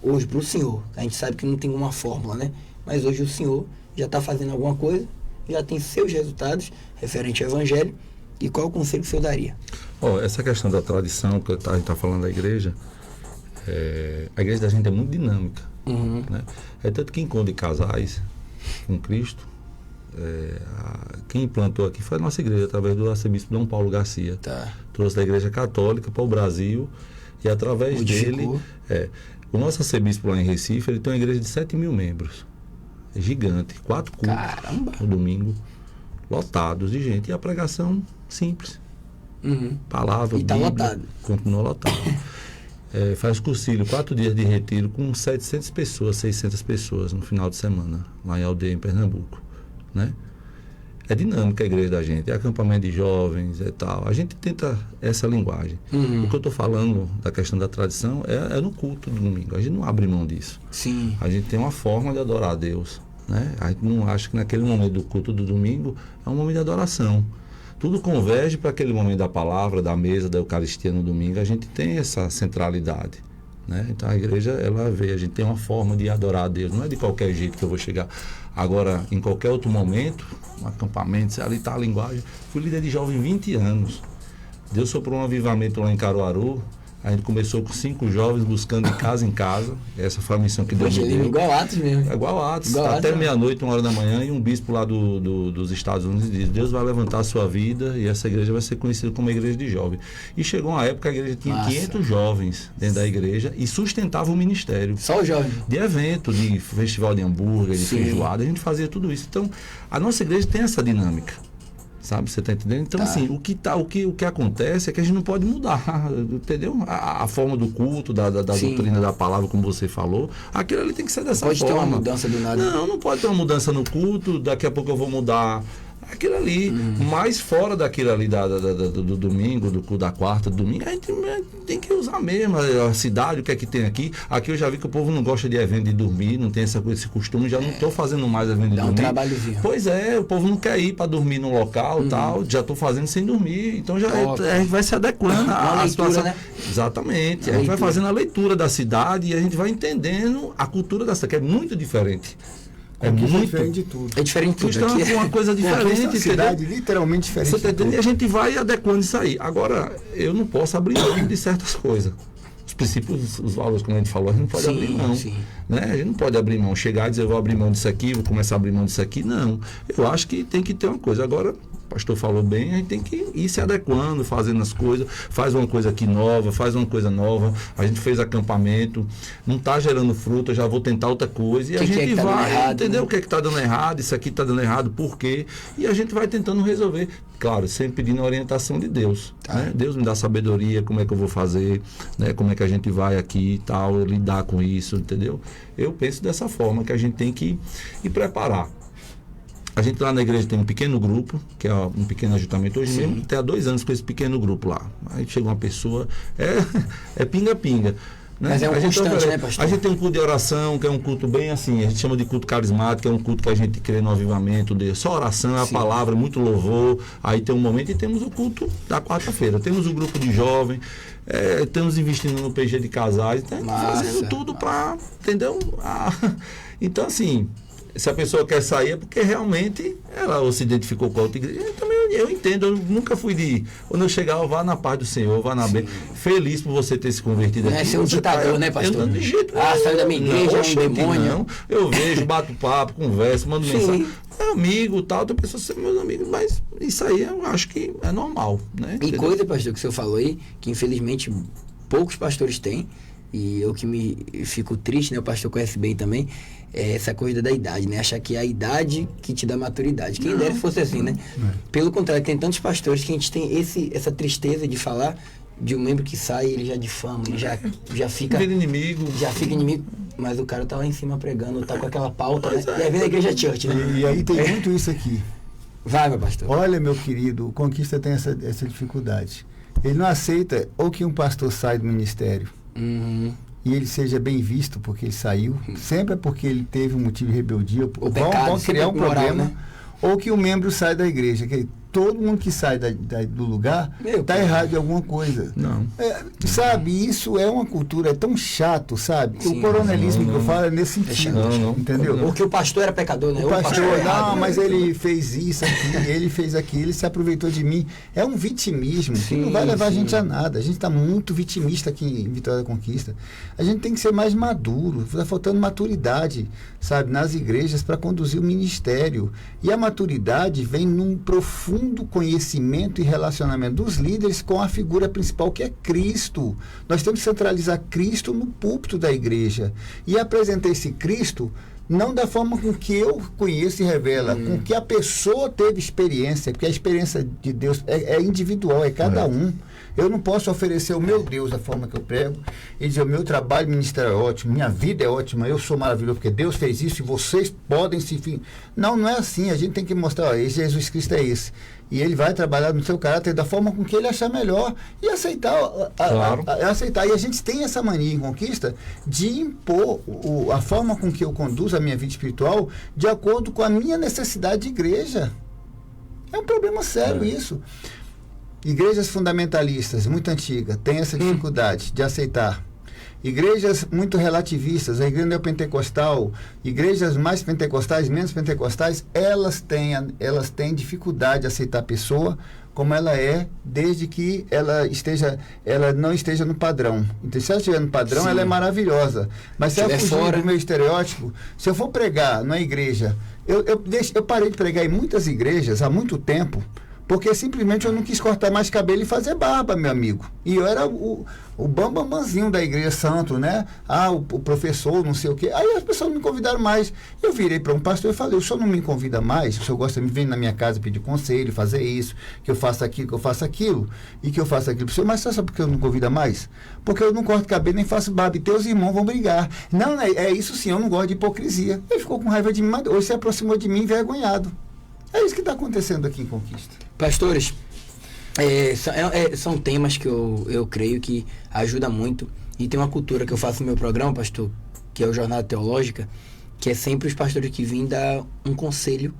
Hoje, para o senhor, a gente sabe que não tem uma fórmula, né? Mas hoje o senhor já está fazendo alguma coisa, já tem seus resultados referente ao evangelho. E qual o conselho que o senhor daria? Essa questão da tradição que a gente está falando da igreja, a igreja da gente é muito dinâmica. Né? É tanto que encontra casais com Cristo, quem implantou aqui foi a nossa igreja, através do arcebispo Dom Paulo Garcia. Trouxe da igreja católica para o Brasil e através dele... o nosso arcebispo lá em Recife, ele tem uma igreja de 7.000 membros. É gigante, 4 cultos. Caramba. No domingo, lotados de gente. E a pregação simples. Palavra, e está lotado. Continua lotado. Faz cursilho, 4 dias de retiro com 700 pessoas, 600 pessoas no final de semana, lá em Aldeia, em Pernambuco, né? É dinâmica a igreja da gente, é acampamento de jovens, tal. A gente tenta essa linguagem. O que eu estou falando da questão da tradição é no culto do domingo. A gente não abre mão disso. Sim. A gente tem uma forma de adorar a Deus, né? A gente não acha que naquele momento do culto do domingo é um momento de adoração. Tudo converge para aquele momento da palavra, da mesa, da Eucaristia no domingo. A gente tem essa centralidade, né? Então a igreja, ela vê, a gente tem uma forma de adorar a Deus. Não é de qualquer jeito que eu vou chegar. Agora, em qualquer outro momento, um acampamento, ali está a linguagem. Fui líder de jovem 20 anos. Deus soprou um avivamento lá em Caruaru. A gente começou com 5 jovens buscando de casa em casa. Essa foi a missão que Deus me deu. Igual Atos mesmo. É igual Atos. Até meia-noite, 1 hora da manhã, e um bispo lá dos Estados Unidos diz: Deus vai levantar a sua vida e essa igreja vai ser conhecida como igreja de jovens. E chegou uma época que a igreja tinha 500 jovens dentro da igreja e sustentava o ministério. Só os jovens? De evento, de festival de hambúrguer, de feijoada, a gente fazia tudo isso. Então, a nossa igreja tem essa dinâmica. Sabe, você está entendendo? Então, assim, o que acontece é que a gente não pode mudar, entendeu? A forma do culto, da doutrina da palavra, como você falou, aquilo ali tem que ser dessa forma. Pode ter uma mudança do nada. Não pode ter uma mudança no culto, daqui a pouco eu vou mudar aquilo ali. Mas fora daquilo ali do domingo, do culto da quarta, do domingo, a gente tem que usar mesmo a cidade, o que é que tem aqui. Aqui eu já vi que o povo não gosta de evento de dormir, não tem esse costume, já não estou fazendo mais evento de dormir. Dá um trabalhozinho. Pois é, o povo não quer ir para dormir no local, tal, já estou fazendo sem dormir, então já a gente vai se adequando à situação. Né? Exatamente, a gente vai fazendo a leitura da cidade e a gente vai entendendo a cultura da cidade, que é muito diferente. É muito diferente de tudo. É diferente de tudo. Aqui é uma coisa diferente, a cidade literalmente diferente. Você tá entendendo? E a gente vai adequando isso aí. Agora, eu não posso abrir mão de certas coisas. Os princípios, os valores, como a gente falou, a gente não pode abrir mão. Né? A gente não pode abrir mão, chegar e dizer, eu vou abrir mão disso aqui, vou começar a abrir mão disso aqui. Não. Eu acho que tem que ter uma coisa. Agora, o pastor falou bem, a gente tem que ir se adequando, fazendo as coisas, faz uma coisa aqui nova, faz uma coisa nova. A gente fez acampamento, não está gerando fruto, eu já vou tentar outra coisa. E a gente vai, entendeu? O que é que está dando errado, isso aqui está dando errado, por quê? E a gente vai tentando resolver. Claro, sempre pedindo a orientação de Deus. Né? Deus me dá sabedoria, como é que eu vou fazer, né? Como é que a gente vai aqui e tal, lidar com isso, entendeu? Eu penso dessa forma, que a gente tem que ir preparar. A gente lá na igreja tem um pequeno grupo, que é um pequeno ajuntamento. Hoje mesmo, até há 2 anos com esse pequeno grupo lá. Aí chega uma pessoa, é pinga-pinga. Né? Mas é um constante, né, pastor? A gente tem um culto de oração, que é um culto bem assim, a gente chama de culto carismático, que é um culto que a gente crê no avivamento, só oração, é a palavra, muito louvor. Aí tem um momento e temos o culto da quarta-feira. Temos o grupo de jovens, estamos investindo no PG de casais, fazendo tudo para, entendeu? Então, assim, se a pessoa quer sair é porque realmente ela ou se identificou com a outra igreja. Eu entendo, eu nunca fui de... Quando eu chegar, eu vá na paz do Senhor, vá na bem. Feliz por você ter se convertido. Não é ser um ditador, né, pastor? De jeito saiu da minha igreja, é um demônio. Não. Eu vejo, bato papo, converso, mando mensagem. É amigo, tal, outra pessoa ser meus amigos, mas isso aí eu acho que é normal, né? E coisa, pastor, que o senhor falou aí, que infelizmente poucos pastores têm, e eu que fico triste, né? O pastor conhece bem também, essa coisa da idade, né? Achar que é a idade que te dá maturidade. Quem dera se fosse assim, né? Pelo contrário, tem tantos pastores que a gente tem essa tristeza de falar de um membro que sai, ele já difama, ele já fica inimigo. Já fica inimigo, mas o cara tá lá em cima pregando, tá com aquela pauta, né? E aí vem a igreja church, né? E aí tem muito isso aqui. Vai, meu pastor. Olha, meu querido, o Conquista tem essa dificuldade. Ele não aceita ou que um pastor sai do ministério e ele seja bem visto porque ele saiu, sempre é porque ele teve um motivo de rebeldia, vão criar um problema, né? Ou que o membro sai da igreja, que todo mundo que sai do lugar está errado em alguma coisa. Não. Sabe, isso é uma cultura, é tão chato, sabe? Sim, o coronelismo que eu falo é nesse sentido. Entendeu? Porque o pastor era pecador, né? O pastor, mas ele fez isso aqui, ele fez aquilo, ele se aproveitou de mim. É um vitimismo que não vai levar a gente a nada. A gente está muito vitimista aqui em Vitória da Conquista. A gente tem que ser mais maduro. Está faltando maturidade, sabe, nas igrejas para conduzir o ministério. E a maturidade vem num profundo conhecimento e relacionamento dos líderes com a figura principal, que é Cristo. Nós temos que centralizar Cristo no púlpito da igreja e apresentar esse Cristo não da forma com que eu conheço e revela, com que a pessoa teve experiência, porque a experiência de Deus é individual, é cada um. Eu não posso oferecer o meu Deus da forma que eu prego e dizer o meu trabalho ministerial é ótimo, minha vida é ótima, eu sou maravilhoso porque Deus fez isso e vocês podem se... Não é assim. A gente tem que mostrar, Jesus Cristo é esse. E ele vai trabalhar no seu caráter da forma com que ele achar melhor e aceitar. Aceitar. E a gente tem essa mania em Conquista de impor a forma com que eu conduzo a minha vida espiritual de acordo com a minha necessidade de igreja. É um problema sério isso. Igrejas fundamentalistas, muito antigas, têm essa dificuldade de aceitar. Igrejas muito relativistas, a igreja neopentecostal, igrejas mais pentecostais, menos pentecostais, elas têm dificuldade de aceitar a pessoa como ela é, desde que ela não esteja no padrão. Então, se ela estiver no padrão, ela é maravilhosa. Mas se ela fugir do meu estereótipo, se eu for pregar na igreja, eu parei de pregar em muitas igrejas há muito tempo, porque simplesmente eu não quis cortar mais cabelo e fazer barba, meu amigo. E eu era o bambamzinho da igreja santo, né? O professor, não sei o quê. Aí as pessoas não me convidaram mais. Eu virei para um pastor e falei, o senhor não me convida mais? O senhor gosta de vir na minha casa pedir conselho, fazer isso, que eu faça aquilo, que eu faça aquilo, e que eu faça aquilo para o senhor. Mas sabe por que eu não convido mais? Porque eu não corto cabelo nem faço barba. E teus irmãos vão brigar. Não, é isso sim, eu não gosto de hipocrisia. Ele ficou com raiva de mim, mas hoje se aproximou de mim envergonhado. É isso que está acontecendo aqui em Conquista. Pastores, são temas que eu creio que ajuda muito. E tem uma cultura que eu faço no meu programa, pastor, que é o Jornada Teológica, que é sempre os pastores que vêm dar um conselho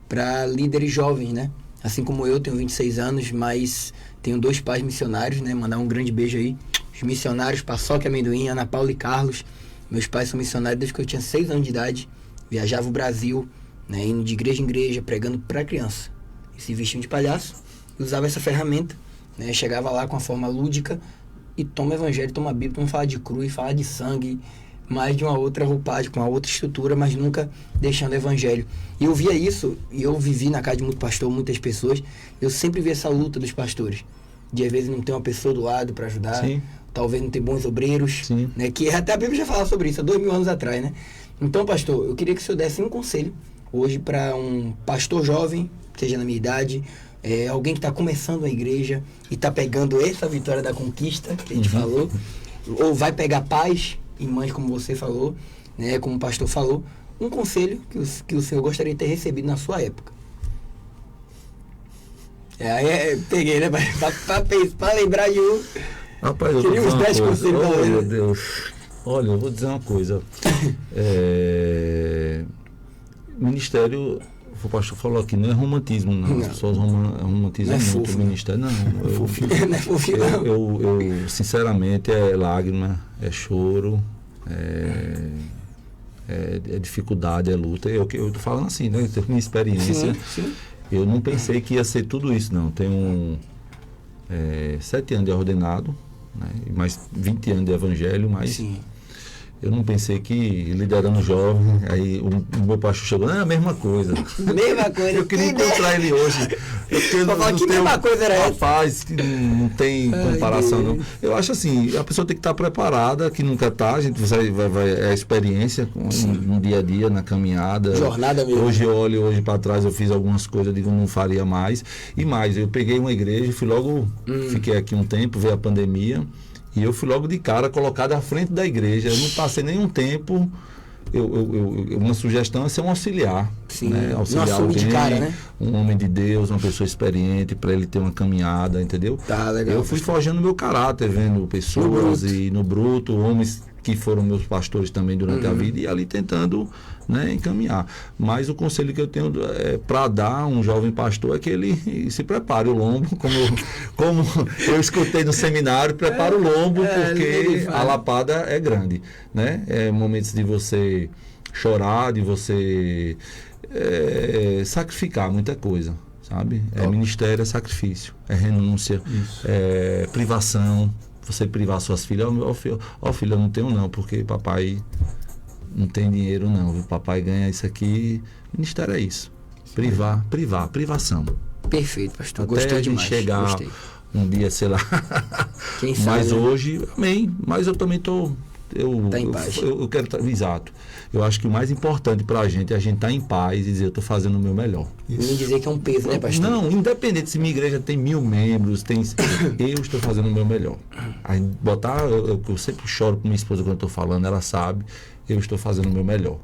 para líderes jovens, né? Assim como eu tenho 26 anos, mas tenho 2 pais missionários, né? Mandar um grande beijo aí. Os missionários, Paçoca e Amendoim, Ana Paula e Carlos. Meus pais são missionários desde que eu tinha 6 anos de idade. Viajava o Brasil, né? Indo de igreja em igreja, pregando para criança. E se vestiam de palhaço, usava essa ferramenta, né? Chegava lá com a forma lúdica e toma evangelho, toma Bíblia, vamos falar de cruz, falar de sangue, mais de uma outra roupagem, com uma outra estrutura, mas nunca deixando o evangelho. E eu via isso, e eu vivi na casa de muito pastor, muitas pessoas, eu sempre vi essa luta dos pastores, de às vezes não ter uma pessoa do lado para ajudar, Sim. talvez não ter bons obreiros, né? Que até a Bíblia já falava sobre isso, há 2000 anos atrás, né? Então, pastor, eu queria que o senhor desse um conselho hoje para um pastor jovem, seja na minha idade, alguém que está começando a igreja e está pegando essa vitória da conquista, que a gente falou, ou vai pegar pais e mães, como você falou, né, como o pastor falou, um conselho que o senhor gostaria de ter recebido na sua época. Peguei, né, para lembrar de um. Rapaz, eu queria uns 10 conselhos. Oh, meu Deus. Olha, eu vou dizer uma coisa. Ministério, o pastor falou aqui, não é romantismo, não. As pessoas romantizam muito o ministério. Não, não é fofinho, não. Eu, sinceramente, é lágrima, é choro, é dificuldade, é luta. Eu tô falando assim, né? Tenho minha experiência. Sim. Eu não pensei que ia ser tudo isso, não. Tenho 7 anos de ordenado, né? Mais 20 anos de evangelho, mas... Sim. Eu não pensei que liderando jovem, aí o meu pastor chegou, a mesma coisa. Mesma coisa. Eu queria encontrar ele hoje. Que mesma coisa era essa? Rapaz, que não tem comparação, não. Eu acho assim, a pessoa tem que estar preparada, que nunca está, a gente vai é a experiência no dia a dia, na caminhada. Jornada mesmo. Hoje eu olho, hoje para trás eu fiz algumas coisas, eu digo, não faria mais. E mais, eu peguei uma igreja, fui logo, fiquei aqui um tempo, veio a pandemia. E eu fui logo de cara colocado à frente da igreja. Eu não passei nenhum tempo. Uma sugestão é ser um auxiliar. Sim, né? Auxiliar alguém, de cara, né? Um homem de Deus, uma pessoa experiente, para ele ter uma caminhada, entendeu? Tá, legal. Eu fui forjando meu caráter, vendo pessoas no bruto, homens que foram meus pastores também durante a vida, e ali tentando, né, encaminhar. Mas o conselho que eu tenho para dar a um jovem pastor é que ele se prepare o lombo, como eu escutei no seminário, prepara o lombo, porque a lapada é grande, né? É momentos de você chorar, de você sacrificar muita coisa, sabe? Ministério, é sacrifício, é renúncia, é privação. Você privar suas filhas, filha, eu não tenho não, porque papai não tem dinheiro não, papai ganha isso aqui. Ministério é isso, privação. Perfeito, pastor, até gostei a gente demais, chegar um dia, sei lá. Quem sabe, mas né? hoje, amém, mas eu também tá em paz. Eu quero estar, exato. Eu acho que o mais importante para a gente é a gente estar em paz e dizer, eu estou fazendo o meu melhor. E não dizer que é um peso, né, pastor? Não, independente se minha igreja tem 1000 membros, eu estou fazendo o meu melhor. Aí eu sempre choro com minha esposa quando eu estou falando, ela sabe, eu estou fazendo o meu melhor.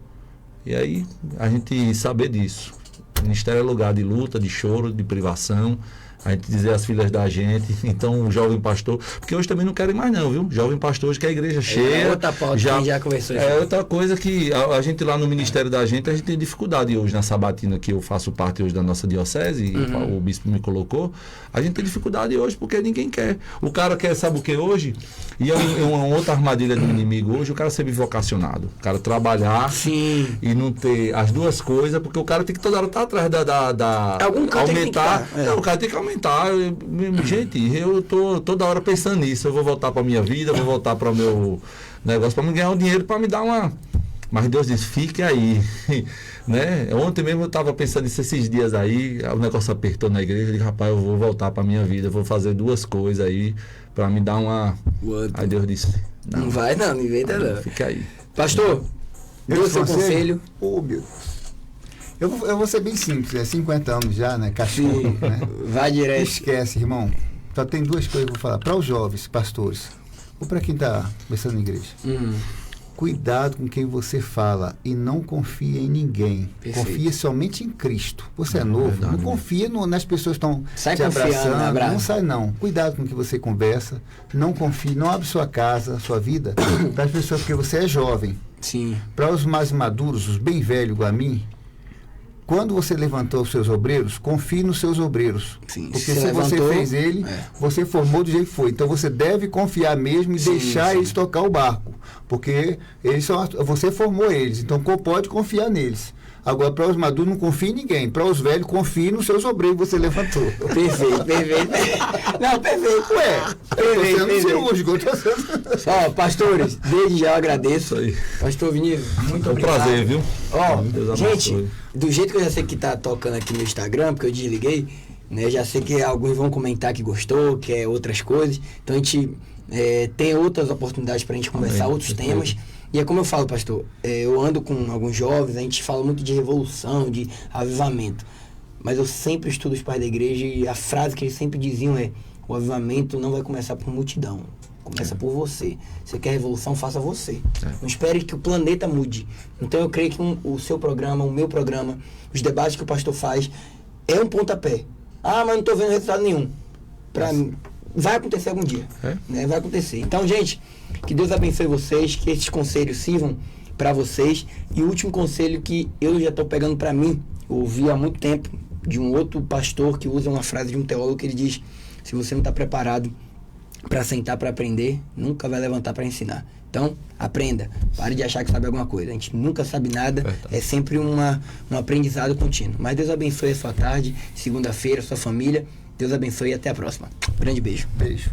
E aí, a gente saber disso. O ministério é lugar de luta, de choro, de privação. A gente dizer às filhas da gente, então o jovem pastor, porque hoje também não querem mais não, viu? Jovem pastor hoje quer a igreja cheia. Outra pauta, já conversou. Outra coisa que a gente lá no ministério da gente, a gente tem dificuldade hoje na sabatina, que eu faço parte hoje da nossa diocese, o bispo me colocou, a gente tem dificuldade hoje porque ninguém quer. O cara quer, sabe o que hoje? E é uma outra armadilha do inimigo hoje, o cara ser bivocacionado, o cara trabalhar e não ter as duas coisas, porque o cara tem que toda hora estar atrás algum cara aumentar. O cara tem que aumentar. Gente, eu tô toda hora pensando nisso. Eu vou voltar para minha vida, vou voltar para o meu negócio, para me ganhar um dinheiro, para me dar uma. Mas Deus diz, fique aí. Né? Ontem mesmo eu estava pensando nisso esses dias aí, o negócio apertou na igreja, eu disse, rapaz, eu vou voltar para minha vida, eu vou fazer 2 coisas aí, para me dar uma. Aí Deus disse, não vai não, não inventa não. Fica aí. Pastor, deu o seu conselho? Meu Deus. Eu vou ser bem simples, 50 anos já, né? Cachorro, né? Vai direto. Esquece, irmão. Só tem 2 coisas que eu vou falar. Para os jovens, pastores, ou para quem está começando na igreja. cuidado com quem você fala e não confie em ninguém. Perfeito. Confie somente em Cristo. Você é novo, verdade, não confia nas pessoas que estão Sai te confiando, abraçando. né, Não sai não. Cuidado com o que você conversa. Não confie, não abre sua casa, sua vida para as pessoas, porque você é jovem. Sim. Para os mais maduros, os bem velhos igual a mim, quando você levantou os seus obreiros, confie nos seus obreiros. Sim, porque se se levantou, você fez ele, você formou do jeito que foi. Então você deve confiar mesmo e deixar eles tocar o barco. Porque você formou eles, então pode confiar neles. Agora, para os maduros, não confie em ninguém. Para os velhos, confie nos seus obreiros que você levantou. Perfeito. Não, perfeito. Perfeito. Cirúrgico. Ó, pastores, desde já eu agradeço. Isso aí. Pastor Vinícius, muito É um obrigado. prazer, viu? Ó, Deus gente, abençoe. do jeito que eu já sei que tá tocando aqui no Instagram, porque eu desliguei, né? Já sei que alguns vão comentar que gostou, que é outras coisas. Então a gente tem outras oportunidades pra gente conversar, Amém. outros Perfeito. temas. E é como eu falo, pastor, eu ando com alguns jovens, a gente fala muito de revolução, de avivamento. Mas eu sempre estudo os pais da igreja e a frase que eles sempre diziam é: o avivamento não vai começar por multidão, começa por você. Você quer revolução, faça você. Não espere que o planeta mude. Então eu creio que o seu programa, o meu programa, os debates que o pastor faz, é um pontapé. Ah, mas não estou vendo resultado nenhum. Pra mim, vai acontecer algum dia. Né? Vai acontecer. Então, gente, que Deus abençoe vocês, que esses conselhos sirvam para vocês. E o último conselho que eu já estou pegando para mim, eu ouvi há muito tempo de um outro pastor que usa uma frase de um teólogo que ele diz: se você não está preparado para sentar para aprender, nunca vai levantar para ensinar. Então, aprenda. Pare de achar que sabe alguma coisa. A gente nunca sabe nada. É sempre um aprendizado contínuo. Mas Deus abençoe a sua tarde, segunda-feira, a sua família. Deus abençoe e até a próxima. Grande beijo. Beijo.